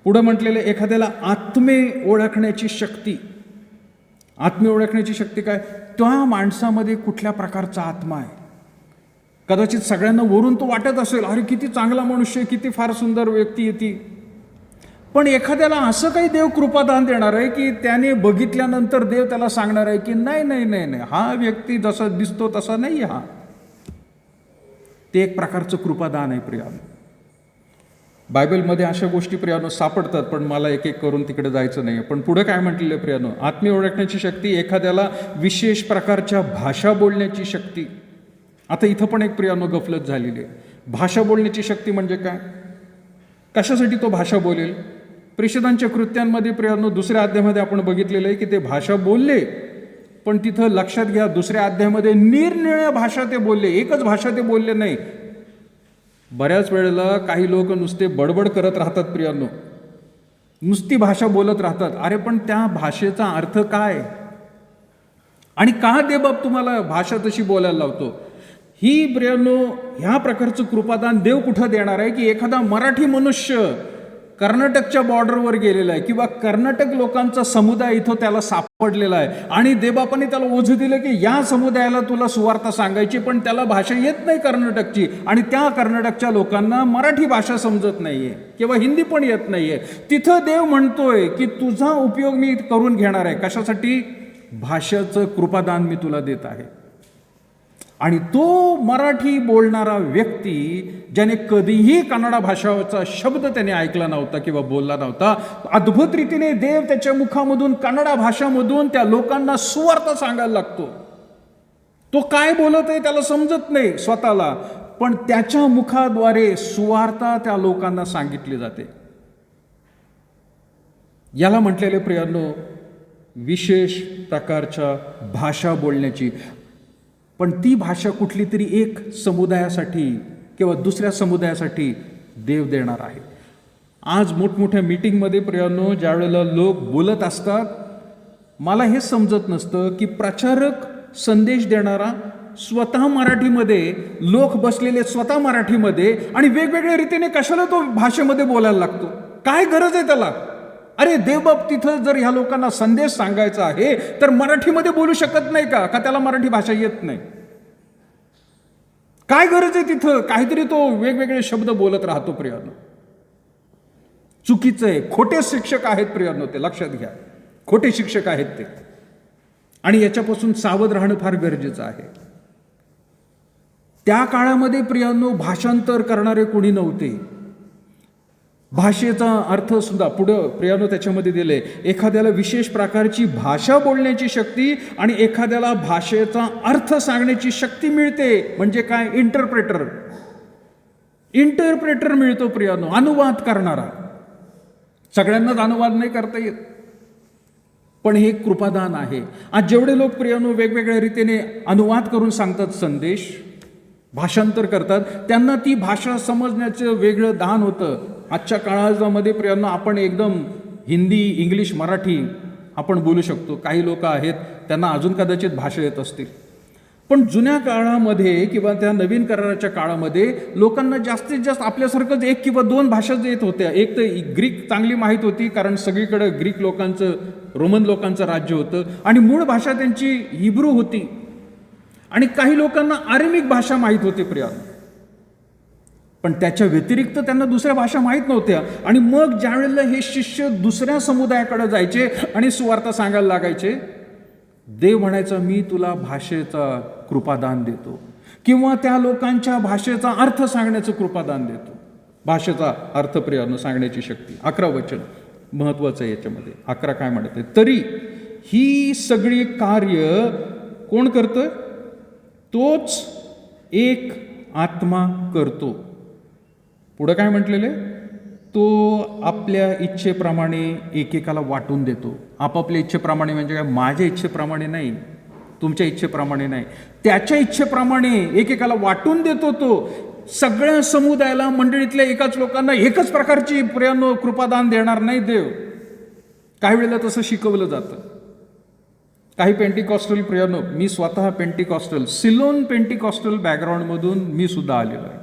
[SPEAKER 1] पुढं म्हटलेलं एखाद्याला आत्मे ओळखण्याची शक्ती. आत्मे ओळखण्याची शक्ती काय? त्या माणसामध्ये कुठल्या प्रकारचा आत्मा आहे. कदाचित सगळ्यांना वरून तो वाटत असेल अरे किती चांगला मनुष्य, किती फार सुंदर व्यक्ती येते, पण एखाद्याला असं काही देव कृपादान देणार आहे की त्याने बघितल्यानंतर देव त्याला सांगणार आहे की नाही नाही नाही नाही, हा व्यक्ती जसा दिसतो तसा नाही हा. ते एक प्रकारचं कृपादान आहे प्रियानो. बायबलमध्ये अशा गोष्टी प्रियानो सापडतात, पण मला एक एक करून तिकडे जायचं नाही. पण पुढे काय म्हटलेलं आहे प्रियानो? आत्मे ओळखण्याची शक्ती, एखाद्याला विशेष प्रकारच्या भाषा बोलण्याची शक्ती. आता इथं पण एक प्रियानो गफलत झालेली आहे. भाषा बोलण्याची शक्ती म्हणजे काय? कशासाठी तो भाषा बोलेल? प्रेषितांच्या कृत्यांमध्ये प्रियानो 2ऱ्या अध्यायामध्ये आपण बघितलेलं आहे की ते भाषा बोलले, पण तिथं लक्षात घ्या 2ऱ्या अध्यायामध्ये निरनिळ्या भाषा ते बोलले, एकच भाषा ते बोलले नाही. बऱ्याच वेळेला काही लोक नुसते बडबड करत राहतात प्रियानो, नुसती भाषा बोलत राहतात. अरे पण त्या भाषेचा अर्थ काय? आणि का देवबाप तुम्हाला भाषा तशी बोलायला लावतो? ही प्रियानो ह्या प्रकारचं कृपादान देव कुठं देणार आहे की एखादा मराठी मनुष्य कर्नाटकच्या बॉर्डरवर गेलेला आहे किंवा कर्नाटक लोकांचा समुदाय इथं त्याला सापडलेला आहे, आणि देवबापाने त्याला ओझं दिलं की या समुदायाला तुला सुवार्ता सांगायची, पण त्याला भाषा येत नाही कर्नाटकची, आणि त्या कर्नाटकच्या लोकांना मराठी भाषा समजत नाहीये किंवा हिंदी पण येत नाहीये. तिथं देव म्हणतोय की तुझा उपयोग मी करून घेणार आहे. कशासाठी? भाषेचं कृपादान मी तुला देत आहे. आणि तो मराठी बोलणारा व्यक्ती ज्याने कधीही कन्नडा भाषेचा शब्द त्याने ऐकला नव्हता किंवा बोलला नव्हता, अद्भुत रीतीने देव त्याच्या मुखामधून कन्नडा भाषामधून त्या लोकांना सुवार्ता सांगायला लागतो. तो काय बोलत आहे त्याला समजत नाही स्वतःला, पण त्याच्या मुखाद्वारे सुवार्ता त्या लोकांना सांगितली जाते. याला म्हटलेले प्रियांनो विशेष प्रकारच्या भाषा बोलण्याची. पण ती भाषा कुठली तरी एक समुदायासाठी किंवा दुसऱ्या समुदायासाठी देव देणार आहे. आज मोठमोठ्या मीटिंगमध्ये प्रियांनो ज्या वेळेला लोक बोलत असतात, मला हे समजत नसतं की प्रचारक संदेश देणारा स्वतः मराठीमध्ये, लोक बसलेले स्वतः मराठीमध्ये, आणि वेगवेगळ्या रीतीने कशाला तो भाषेमध्ये बोलायला लागतो. काय गरज आहे त्याला? अरे देवबाप तिथं जर ह्या लोकांना संदेश सांगायचा आहे तर मराठीमध्ये बोलू शकत नाही का? का त्याला मराठी भाषा येत नाही? काय गरज आहे तिथं? काहीतरी तो वेगवेगळे शब्द बोलत राहतो प्रियांनो. चुकीचं आहे. खोटे शिक्षक आहेत प्रियांनो, ते लक्षात घ्या. खोटे शिक्षक आहेत ते, आणि याच्यापासून सावध राहणं फार गरजेचं आहे. त्या काळामध्ये प्रियांनो भाषांतर करणारे कोणी नव्हते. भाषेचा अर्थ सुद्धा पुढं प्रियांनो त्याच्यामध्ये दिले. एखाद्याला विशेष प्रकारची भाषा बोलण्याची शक्ती आणि एखाद्याला भाषेचा अर्थ सांगण्याची शक्ती मिळते. म्हणजे काय? इंटरप्रेटर मिळतो प्रियांनो, अनुवाद करणारा. सगळ्यांनाच अनुवाद नाही करता येत, पण हे एक कृपादान आहे. आज जेवढे लोक प्रियांनो वेगवेगळ्या रीतीने अनुवाद करून सांगतात संदेश, भाषांतर करतात, त्यांना ती भाषा समजण्याचं वेगळं दान होतं. आजच्या काळामध्ये प्रियांनो आपण एकदम हिंदी, इंग्लिश, मराठी आपण बोलू शकतो. काही लोक आहेत त्यांना अजून कदाचित भाषा येत असतील, पण जुन्या काळामध्ये किंवा त्या नवीन कराराच्या काळामध्ये लोकांना जास्तीत जास्त आपल्यासारखंच एक किंवा दोन भाषाच येत होत्या. एक तर ग्रीक चांगली माहीत होती, कारण सगळीकडे ग्रीक लोकांचं, रोमन लोकांचं राज्य होतं, आणि मूळ भाषा त्यांची हिब्रू होती. आणि काही लोकांना आरेमिक भाषा माहीत होती प्रियांनो, पण त्याच्या व्यतिरिक्त त्यांना दुसऱ्या भाषा माहीत नव्हत्या. आणि मग ज्या वेळेला हे शिष्य दुसऱ्या समुदायाकडे जायचे आणि सुवार्ता सांगायला लागायचे, देव म्हणायचा मी तुला भाषेचा कृपादान देतो, किंवा त्या लोकांच्या भाषेचा अर्थ सांगण्याचं कृपादान देतो. भाषेचा अर्थ प्रियांनो सांगण्याची शक्ती. 11 वचन महत्वाचं आहे याच्यामध्ये. 11 काय म्हणते? तरी ही सगळी कार्य कोण करतं? तोच एक आत्मा करतो. पुढं काय म्हटलेले? तो आपल्या इच्छेप्रमाणे एकेकाला वाटून देतो. आपापल्या इच्छेप्रमाणे म्हणजे काय? माझ्या इच्छेप्रमाणे नाही, तुमच्या इच्छेप्रमाणे नाही, त्याच्या इच्छेप्रमाणे एकेकाला वाटून देतो. तो सगळ्या समुदायाला, मंडळीतल्या एकाच लोकांना एकच प्रकारची प्रियांनो कृपादान देणार नाही देव. काही वेळेला तसं शिकवलं जातं. काही पेंटिकॉस्टल प्रियांनो, मी स्वतः पेंटिकॉस्टल, सिलोन पेंटिकॉस्टल बॅकग्राऊंडमधून मी सुद्धा आलेलो आहे.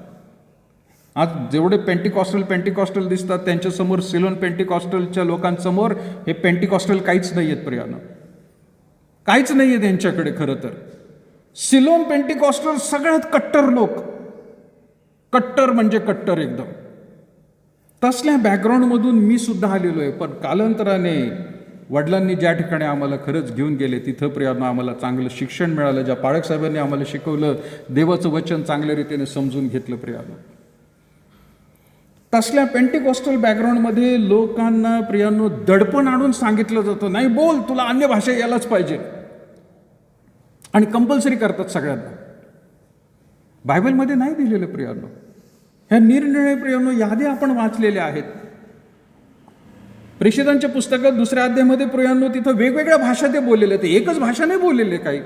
[SPEAKER 1] आज जेवढे पेंटिकॉस्टल दिसतात त्यांच्यासमोर, सिलोन पेंटिकॉस्टलच्या लोकांसमोर हे पेंटिकॉस्टल काहीच नाही आहेत प्रियांनो, काहीच नाही आहे त्यांच्याकडे. खरं तर सिलोन पेंटिकॉस्टल सगळ्यात कट्टर लोक, कट्टर म्हणजे कट्टर एकदम. तसल्या बॅकग्राऊंडमधून मी सुद्धा आलेलो आहे. पण कालांतराने वडिलांनी ज्या ठिकाणी आम्हाला खरंच घेऊन गेले तिथं प्रियांनो आम्हाला चांगलं शिक्षण मिळालं. ज्या पाळक साहेबांनी आम्हाला शिकवलं, देवाचं वचन चांगल्या रीतीने समजून घेतलं प्रियांनो. तसल्या पेंटिकॉस्टल बॅकग्राऊंडमध्ये लोकांना प्रियांनो दडपण आणून सांगितलं जातं, नाही बोल, तुला अन्य भाषा यायलाच पाहिजे, आणि कंपल्सरी करतात सगळ्यांना. बायबलमध्ये नाही दिलेलं प्रियांनो. ह्या निरनिराळे प्रियांनो याद्या आपण वाचलेल्या आहेत. प्रेषितांच्या पुस्तकात 2 अध्यायामध्ये प्रियांनो तिथं वेगवेगळ्या भाषा ते बोललेले. ते एकच भाषा नाही बोललेले, काही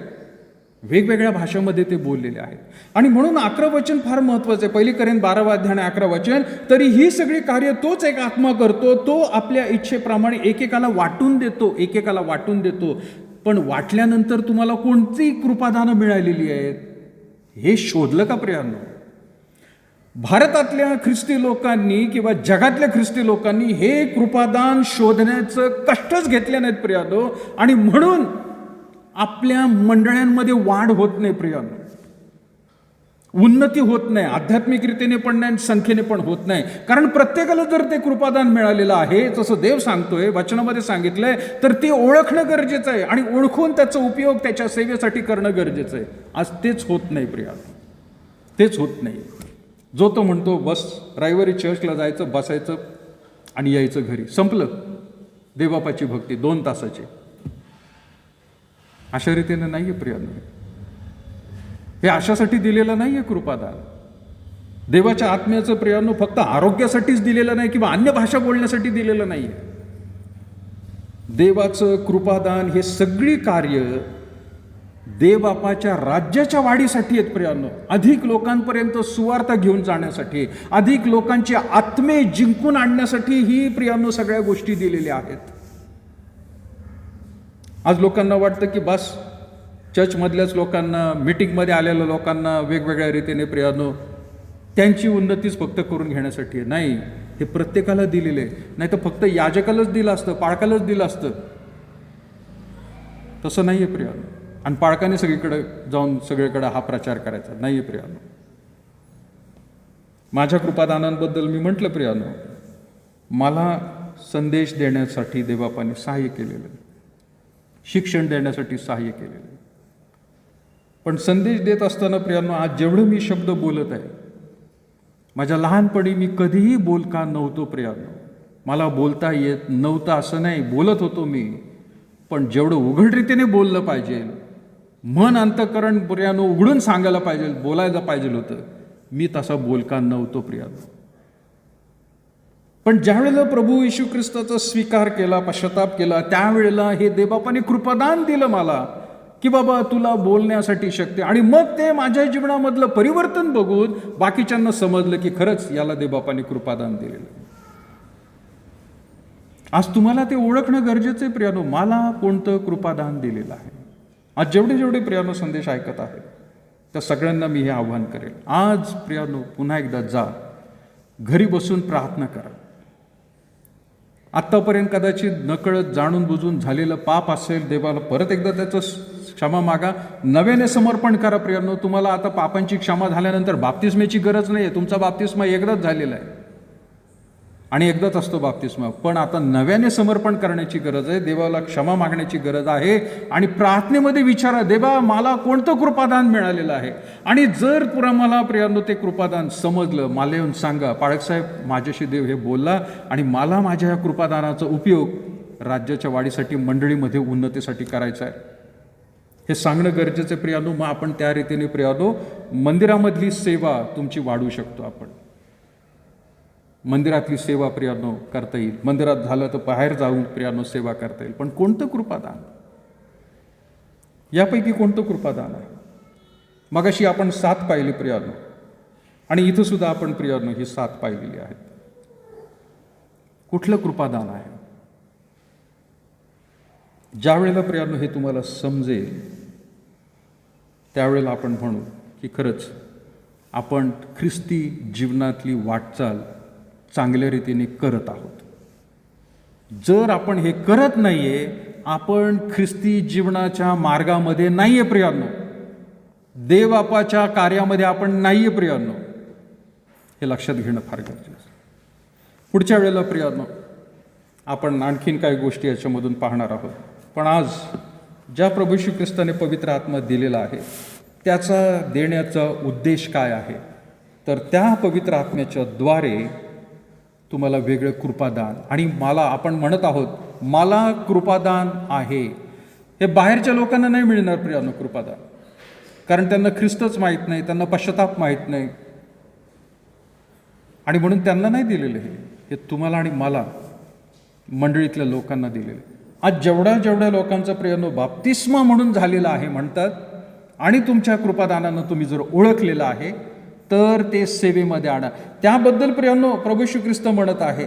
[SPEAKER 1] वेगवेगळ्या भाषामध्ये ते बोललेले आहेत. आणि म्हणून 11 वचन फार महत्वाचं आहे. 1 कोरिंथ 12 अध्याय 11 वचन, तरी ही सगळी कार्य तोच एक आत्मा करतो, तो आपल्या इच्छेप्रमाणे एकेकाला वाटून देतो, एकेकाला वाटून देतो. पण वाटल्यानंतर तुम्हाला कोणती कृपादानं मिळालेली आहेत हे शोधलं का प्रियांनो? भारतातल्या ख्रिस्ती लोकांनी किंवा जगातल्या ख्रिस्ती लोकांनी हे कृपादान शोधण्याचं कष्टच घेतले नाहीत प्रियांनो. आणि म्हणून आपल्या मंडळांमध्ये वाढ होत नाही प्रियांनो, उन्नती होत नाही, आध्यात्मिक रीतीने पण नाही, संख्येने पण होत नाही. कारण प्रत्येकाला जर ते कृपादान मिळालेलं आहे, जसं देव सांगतोय, वचनामध्ये सांगितलंय, तर ते ओळखणं गरजेचं आहे आणि ओळखून त्याचा उपयोग त्याच्या सेवेसाठी करणं गरजेचं आहे. आज तेच होत नाही प्रियांनो, तेच होत नाही. जो तो म्हणतो बस रविवारी चर्चला जायचं, बसायचं आणि यायचं घरी, संपलं देवबापाची भक्ती 2 तासाची. अशा रीतीने नाही आहे प्रियांनो. हे अशासाठी दिलेलं नाही आहे कृपादान. देवाच्या आत्म्याचं प्रियांनो फक्त आरोग्यासाठीच दिलेलं नाही किंवा अन्य भाषा बोलण्यासाठी दिलेलं नाही आहे. देवाचं कृपादान हे सगळी कार्य देवबापाच्या राज्याच्या वाढीसाठी आहेत प्रियांनो. अधिक लोकांपर्यंत सुवार्ता घेऊन जाण्यासाठी, अधिक लोकांचे आत्मे जिंकून आणण्यासाठी ही प्रियांनो सगळ्या गोष्टी दिलेल्या आहेत. आज लोकांना वाटतं की बस चर्चमधल्याच लोकांना, मीटिंगमध्ये आलेल्या लोकांना वेगवेगळ्या रीतीने प्रियांनो त्यांची उन्नतीच फक्त करून घेण्यासाठी आहे. नाही, हे प्रत्येकाला दिलेले. नाही तर फक्त याजकालाच दिलं असतं, पाळकालाच दिलं असतं. तसं नाही आहे प्रियांनो. आणि पाळकाने सगळीकडे जाऊन सगळीकडे हा प्रचार करायचा नाही आहे प्रियांनो. माझ्या कृपादानांबद्दल मी म्हटलं प्रियांनो, मला संदेश देण्यासाठी देवबापाने सहाय्य केलेलं, शिक्षण देण्यासाठी सहाय्य केलेलं. पण संदेश देत असताना प्रियांनो, आज जेवढं मी शब्द बोलत आहे, माझ्या लहानपणी मी कधीही बोलका नव्हतो प्रियांनो. मला बोलता येत नव्हतं असं नाही, बोलत होतो मी. पण जेवढं उघडरीतीने बोललं पाहिजे, मन अंतःकरण प्रियांनो उघडून सांगायला पाहिजे, बोलायला पाहिजे होतं, मी तसा बोलका नव्हतो प्रियांनो. पण ज्यावेळेला प्रभू येशू ख्रिस्ताचा स्वीकार केला, पश्चाताप केला, त्यावेळेला हे देवबापाने कृपादान दिलं मला की बाबा तुला बोलण्यासाठी शक्ती. आणि मग ते माझ्या जीवनामधलं परिवर्तन बघून बाकीच्यांना समजलं की खरंच याला देवबापाने कृपादान दिलेलं. आज तुम्हाला ते ओळखणं गरजेचं आहे प्रियांनो, मला कोणतं कृपादान दिलेलं आहे. आज जेवढे जेवढे प्रियांनो संदेश ऐकत आहेत त्या सगळ्यांना मी हे आव्हान करेल, आज प्रियांनो पुन्हा एकदा जा, घरी बसून प्रार्थना करा. आत्तापर्यंत कदाचित नकळत जाणून बुजून झालेलं पाप असेल, देवाला परत एकदा त्याचं क्षमा मागा, नव्याने समर्पण करा प्रियांनो. तुम्हाला आता पापांची क्षमा झाल्यानंतर बाप्तिस्मेची गरज नाही आहे. तुमचा बाप्तिस्मा एकदाच झालेला आहे आणि एकदाच असतो बाप्तिस्मा. पण आता नव्याने समर्पण करण्याची गरज आहे, देवाला क्षमा मागण्याची गरज आहे. आणि प्रार्थनेमध्ये विचारा, देवा मला कोणतं कृपादान मिळालेलं आहे. आणि जर पुरा मला प्रियांनो ते कृपादान समजलं, मला येऊन सांगा, पाळकसाहेब माझ्याशी देव हे बोलला आणि मला माझ्या या कृपादानाचा उपयोग राज्याच्या वाढीसाठी, मंडळीमध्ये उन्नतीसाठी करायचा आहे, हे सांगणं गरजेचं आहे प्रियांनो. मग आपण त्या रीतीने प्रियांनो मंदिरामधली सेवा तुमची वाढवू शकतो. आपण मंदिरातली सेवा प्रियांनो करता येईल. मंदिरात झालं तर बाहेर जाऊन प्रियांनो सेवा करता येईल. पण कोणतं कृपादान, यापैकी कोणतं कृपादान आहे? मगाशी आपण 7 पाहिली प्रियांनो, आणि इथं सुद्धा आपण प्रियांनो ही 7 पाहिलेली आहेत. कुठलं कृपादान आहे? ज्या वेळेला प्रियांनो हे तुम्हाला समजेल त्यावेळेला आपण म्हणू की खरंच आपण ख्रिस्ती जीवनातली वाटचाल चांगल्या रीतीने करत आहोत. जर आपण हे करत नाहीये, आपण ख्रिस्ती जीवनाच्या मार्गामध्ये नाहीये प्रियांनो, देवबापाच्या कार्यामध्ये आपण नाहीये प्रियांनो, हे लक्षात घेणं फार गरजेचं आहे. पुढच्या वेळेला प्रियांनो आपण आणखीन काही गोष्टी याच्यामधून पाहणार आहोत. पण आज ज्या प्रभू येशू ख्रिस्ताने पवित्र आत्मा दिलेला आहे त्याचा देण्याचा उद्देश काय आहे? तर त्या पवित्र आत्म्याच्या द्वारे तुम्हाला वेगळं कृपादान, आणि मला आपण म्हणत आहोत मला कृपादान आहे, हे बाहेरच्या लोकांना नाही मिळणार प्रियांनो कृपादान, कारण त्यांना ख्रिस्तच माहीत नाही, त्यांना पश्चाताप माहीत नाही, आणि म्हणून त्यांना नाही दिलेलं. हे तुम्हाला आणि मला, मंडळीतल्या लोकांना दिलेलं. आज जेवढ्या लोकांचा प्रियांनो बाप्तिस्मा म्हणून झालेला आहे म्हणतात, आणि तुमच्या कृपादानानं तुम्ही जर ओळखलेलं आहे तर ते सेवेमध्ये आणा. त्याबद्दल प्रियांनो प्रभू येशू ख्रिस्त म्हणत आहे,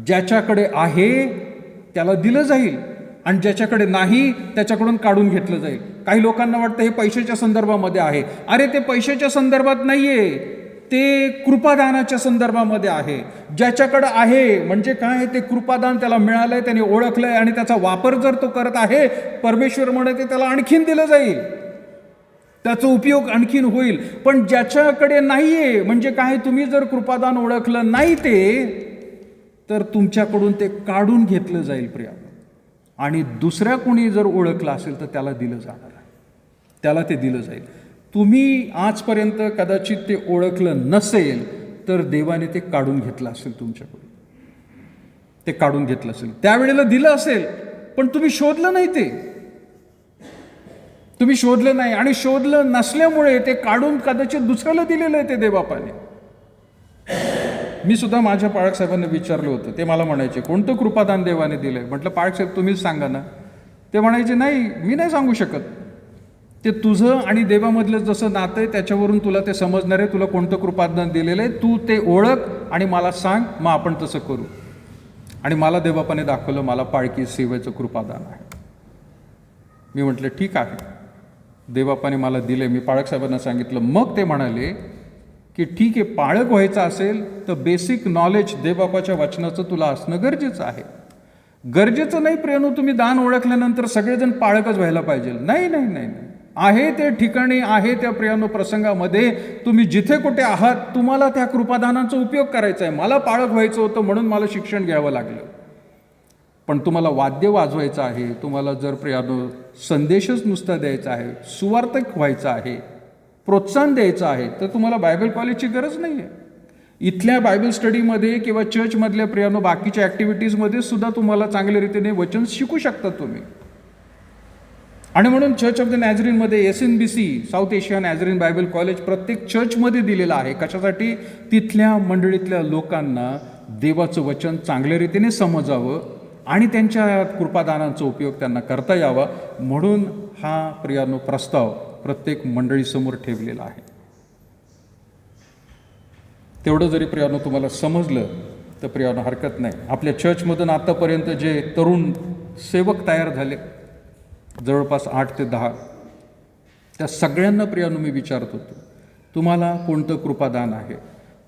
[SPEAKER 1] ज्याच्याकडे आहे त्याला दिलं जाईल आणि ज्याच्याकडे नाही त्याच्याकडून काढून घेतलं जाईल. काही लोकांना वाटतं हे पैशाच्या संदर्भामध्ये आहे. अरे ते पैशाच्या संदर्भात नाहीये, ते कृपादानाच्या संदर्भामध्ये आहे. ज्याच्याकडे आहे म्हणजे काय, ते कृपादान त्याला मिळालंय, त्याने ओळखलंय आणि त्याचा वापर जर तो करत आहे, परमेश्वर म्हणते त्याला आणखीन दिलं जाईल, त्याचा उपयोग आणखीन होईल. पण ज्याच्याकडे नाहीये म्हणजे काय, तुम्ही जर कृपादान ओळखलं नाही ते, तर तुमच्याकडून ते काढून घेतलं जाईल प्रियांनो, आणि दुसऱ्या कोणी जर ओळखलं असेल तर त्याला दिलं जाणार आहे, त्याला ते दिलं जाईल. तुम्ही आजपर्यंत कदाचित ते ओळखलं नसेल तर देवाने ते काढून घेतलं असेल तुमच्याकडून. ते काढून घेतलं असेल, त्यावेळेला दिलं असेल, पण तुम्ही शोधलं नाही. तुम्ही शोधलं नाही, आणि शोधलं नसल्यामुळे ते काढून कदाचित दुसऱ्याला दिलेलं आहे ते देवबापाने. मी सुद्धा माझ्या पाळक साहेबांना विचारलं होतं. ते मला म्हणायचे, कोणतं कृपादान देवाने दिलंय? म्हटलं पाळक साहेब तुम्हीच सांगा ना. ते म्हणायचे, नाही मी नाही सांगू शकत. ते तुझं आणि देवामधलं जसं नातं आहे त्याच्यावरून तुला ते समजणार आहे, तुला कोणतं कृपादान दिलेलं आहे. तू ते ओळख आणि मला सांग, मग आपण तसं करू. आणि मला देवबापाने दाखवलं, मला पाळकी सेवेचं कृपादान आहे. मी म्हटलं ठीक आहे, देवबापाने मला दिले. मी पाळक साहेबांना सांगितलं. मग ते म्हणाले की ठीक आहे, पाळक व्हायचं असेल तर बेसिक नॉलेज देवबापाच्या वचनाचं तुला असणं गरजेचं आहे. गरजेचं नाही प्रियानो तुम्ही दान ओळखल्यानंतर सगळेजण पाळकच व्हायला पाहिजे. नाही नाही नाही नाही, आहे त्या ठिकाणी, आहे त्या प्रियानो प्रसंगामध्ये तुम्ही जिथे कुठे आहात, तुम्हाला त्या कृपादानाचा उपयोग करायचा आहे. मला पाळक व्हायचं होतं म्हणून मला शिक्षण घ्यावं लागलं, पण तुम्हाला वाद्य वाजवायचं आहे, तुम्हाला जर प्रियानो संदेशच नुसता द्यायचा आहे, सुवार्थक व्हायचं आहे, प्रोत्साहन द्यायचं आहे, तर तुम्हाला बायबल कॉलेजची गरज नाही आहे. इथल्या बायबल स्टडीमध्ये किंवा चर्चमधल्या प्रियानो बाकीच्या ॲक्टिव्हिटीजमध्ये सुद्धा तुम्हाला चांगल्या रीतीने वचन शिकू शकता तुम्ही. आणि म्हणून चर्च ऑफ द नॅझरीनमध्ये SNBC South Asia Nazarene Bible College प्रत्येक चर्चमध्ये दिलेलं आहे. कशासाठी? तिथल्या मंडळीतल्या लोकांना देवाचं वचन चांगल्या रीतीने समजावं आणि त्यांच्या कृपादानाचा उपयोग त्यांना करता यावा, म्हणून हा प्रियानो प्रस्ताव प्रत्येक मंडळीसमोर ठेवलेला आहे. तेवढं जरी प्रियानो तुम्हाला समजलं तर प्रियानो हरकत नाही. आपल्या चर्चमधून आतापर्यंत जे तरुण सेवक तयार झाले, जवळपास 8 ते 10, त्या सगळ्यांना प्रियानो मी विचारत होतो, तुम्हाला कोणतं कृपादान आहे,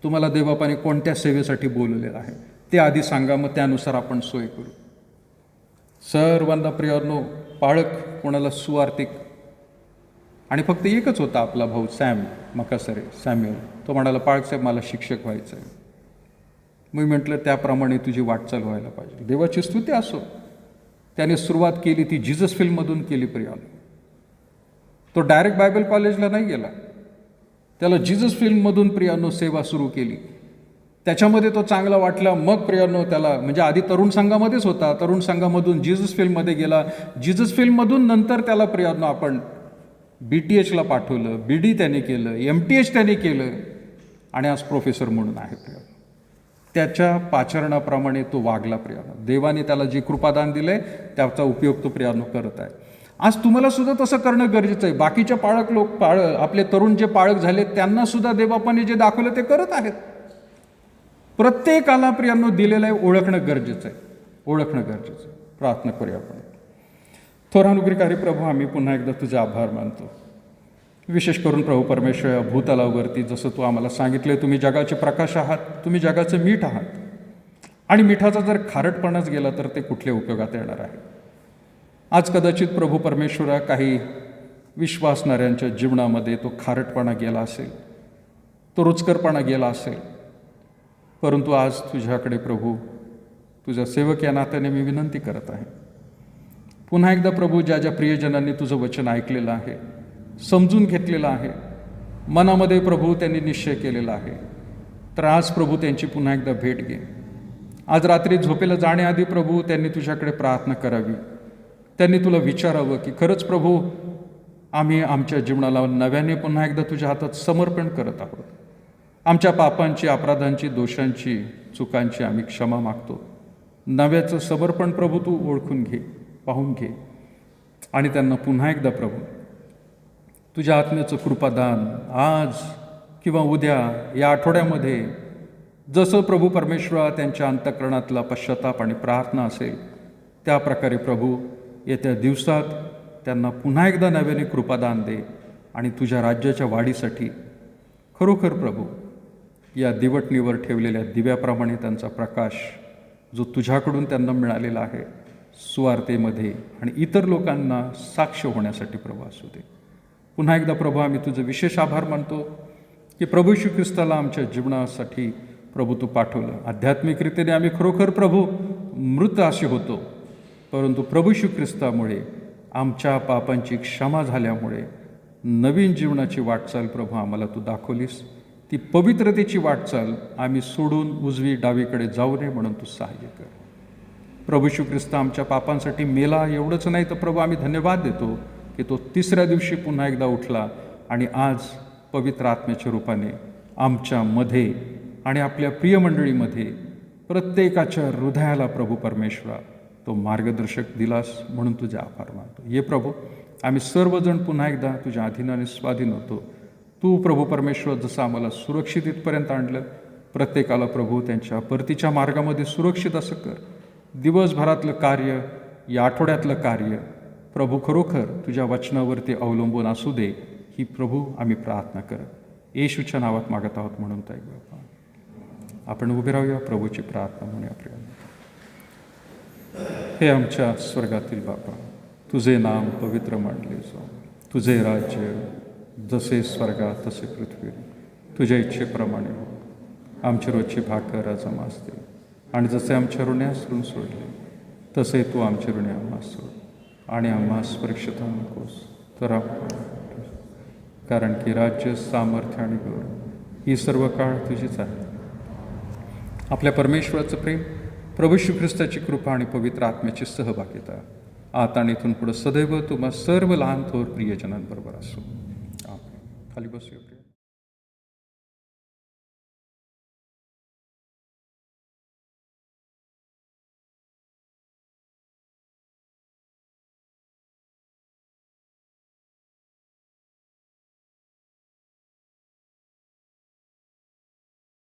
[SPEAKER 1] तुम्हाला देवबापाने कोणत्या सेवेसाठी बोलवलेलं आहे ते आधी सांगा, मग त्यानुसार आपण सोय करू. सर्वांना प्रियानो पाळक, कोणाला सुवार्तिक, आणि फक्त एकच होता आपला भाऊ सॅम मकासरे, सॅम्युअल. तो म्हणाला पाळक साहेब मला शिक्षक व्हायचं आहे. मी म्हटलं त्याप्रमाणे तुझी वाटचाल व्हायला पाहिजे. देवाची स्तुती असो, त्याने सुरुवात केली ती जीजस फिल्ममधून केली प्रियानो. तो डायरेक्ट बायबल कॉलेजला नाही गेला, त्याला जीजस फिल्ममधून प्रियानो सेवा सुरू केली. त्याच्यामध्ये तो चांगला वाटला, मग प्रियानो त्याला, म्हणजे आधी तरुण संघामध्येच होता, तरुण संघामधून जीजस फिल्ममध्ये गेला, जीजस फिल्ममधून नंतर त्याला प्रियानो आपण BTHला पाठवलं, BD त्याने केलं, MTH त्याने केलं, आणि आज प्रोफेसर म्हणून आहे प्रियानो. त्याच्या पाचारणाप्रमाणे तो वागला प्रियानो. देवाने त्याला जे कृपादान दिलंय त्याचा उपयोग तो प्रियानो करत आहे. आज तुम्हाला सुद्धा तसं करणं गरजेचं आहे. बाकीच्या आपले तरुण जे पाळक झाले त्यांना सुद्धा देवबापाने जे दाखवलं ते करत आहेत. प्रत्येकाला प्रियानो दिलेलं आहे, ओळखणं गरजेचं आहे, ओळखणं गरजेचं आहे. प्रार्थना करूया आपण. थोरानुग्रहकारी प्रभू, आम्ही पुन्हा एकदा तुझे आभार मानतो. विशेष करून प्रभू परमेश्वर, या भूतलावरती जसं तू आम्हाला सांगितलं, तुम्ही जगाचे प्रकाश आहात, तुम्ही जगाचं मीठ आहात, आणि मिठाचा जर खारटपणाच गेला तर ते कुठल्या उपयोगात येणार आहे. आज कदाचित प्रभू परमेश्वरा काही विश्वासणाऱ्यांच्या जीवनामध्ये तो खारटपणा गेला असेल, तो रुचकरपणा गेला असेल, परंतु आज तुझ्याकडे प्रभू, तुझ्या सेवक या नात्याने मी विनंती करत आहे, पुन्हा एकदा प्रभू, ज्या ज्या प्रियजनांनी तुझं वचन ऐकलेलं आहे, समजून घेतलेलं आहे, मनामध्ये प्रभू त्यांनी निश्चय केलेला आहे, तर आज प्रभू त्यांची पुन्हा एकदा भेट घे. आज रात्री झोपेला जाण्याआधी प्रभू त्यांनी तुझ्याकडे प्रार्थना करावी, त्यांनी तुला विचारावं की खरंच प्रभू, आम्ही आमच्या जीवनाला नव्याने पुन्हा एकदा तुझ्या हातात समर्पण करत आहोत. आमच्या पापांची, अपराधांची, दोषांची, चुकांची आम्ही क्षमा मागतो. नव्याचं समर्पण प्रभू तू ओळखून घे, पाहून घे, आणि त्यांना पुन्हा एकदा प्रभू तुझ्या आत्म्याचं कृपादान आज किंवा उद्या, या आठवड्यामध्ये, जसं प्रभू परमेश्वरा त्यांच्या अंतःकरणातला पश्चाताप आणि प्रार्थना असेल, त्या प्रकारे प्रभू येत्या दिवसात त्यांना पुन्हा एकदा नव्याने कृपादान दे, आणि तुझ्या राज्याच्या वाढीसाठी खरोखर प्रभू या दिवटणीवर ठेवलेल्या दिव्याप्रमाणे त्यांचा प्रकाश जो तुझ्याकडून त्यांना मिळालेला आहे, सुवार्तेमध्ये आणि इतर लोकांना साक्ष होण्यासाठी प्रभू असू दे. पुन्हा एकदा प्रभू आम्ही तुझं विशेष आभार मानतो की प्रभू येशू ख्रिस्ताला आमच्या जीवनासाठी प्रभू तू पाठवलं. आध्यात्मिकरीतीने आम्ही खरोखर प्रभू मृत असे होतो, परंतु प्रभू येशू ख्रिस्तामुळे आमच्या पापांची क्षमा झाल्यामुळे नवीन जीवनाची वाटचाल प्रभू आम्हाला तू दाखवलीस. ती पवित्रतेची वाटचाल आम्ही सोडून उजवी डावीकडे जाऊ नये म्हणून तू सहाय्य कर. प्रभू येशू ख्रिस्त आमच्या पापांसाठी मेला एवढंच नाही तर प्रभू आम्ही धन्यवाद देतो की तो तिसऱ्या दिवशी पुन्हा एकदा उठला आणि आज पवित्र आत्म्याच्या रूपाने आमच्यामध्ये आणि आपल्या प्रिय मंडळीमध्ये प्रत्येकाच्या हृदयाला प्रभू परमेश्वरा तो मार्गदर्शक दिलास म्हणून तुझे आभार मानतो. ये प्रभू, आम्ही सर्वजण पुन्हा एकदा तुझ्या अधीनाने स्वाधीन होतो. तू प्रभू परमेश्वर जसं आम्हाला सुरक्षित इथपर्यंत आणलं, प्रत्येकाला प्रभू त्यांच्या परतीच्या मार्गामध्ये सुरक्षित असं कर. दिवसभरातलं कार्य, या आठवड्यातलं कार्य प्रभू खरोखर तुझ्या वचनावरती अवलंबून असू दे, ही प्रभू आम्ही प्रार्थना करत येशूच्या नावात मागत आहोत म्हणून ताई बाबा. आपण उभे राहूया, प्रभूची प्रार्थना म्हणूया. प्रिय हे आमच्या स्वर्गातील बापा, तुझे नाम पवित्र मानले जाओ. तुझे राज्य जसे स्वर्गात तसे पृथ्वीवर तुझ्या इच्छेप्रमाणे हो. आमची रोजची भाकर आज आम्हास दे, आणि जसे आमच्या ऋण्यास ऋण सोडले तसे तू आमचे ऋणे आम्हास सोड, आणि आम्हास परीक्षेत नकोस तर कारण की राज्य, सामर्थ्य आणि गौरव ही सर्व काळ तुझीच आहे. आपल्या परमेश्वराचं प्रेम, प्रभू येशू ख्रिस्ताची कृपा आणि पवित्र आत्म्याची सहभागिता आता आणि इथून पुढे सदैव तुम्हा सर्व लहान थोर प्रियजनांबरोबर असो. खाली बसूया.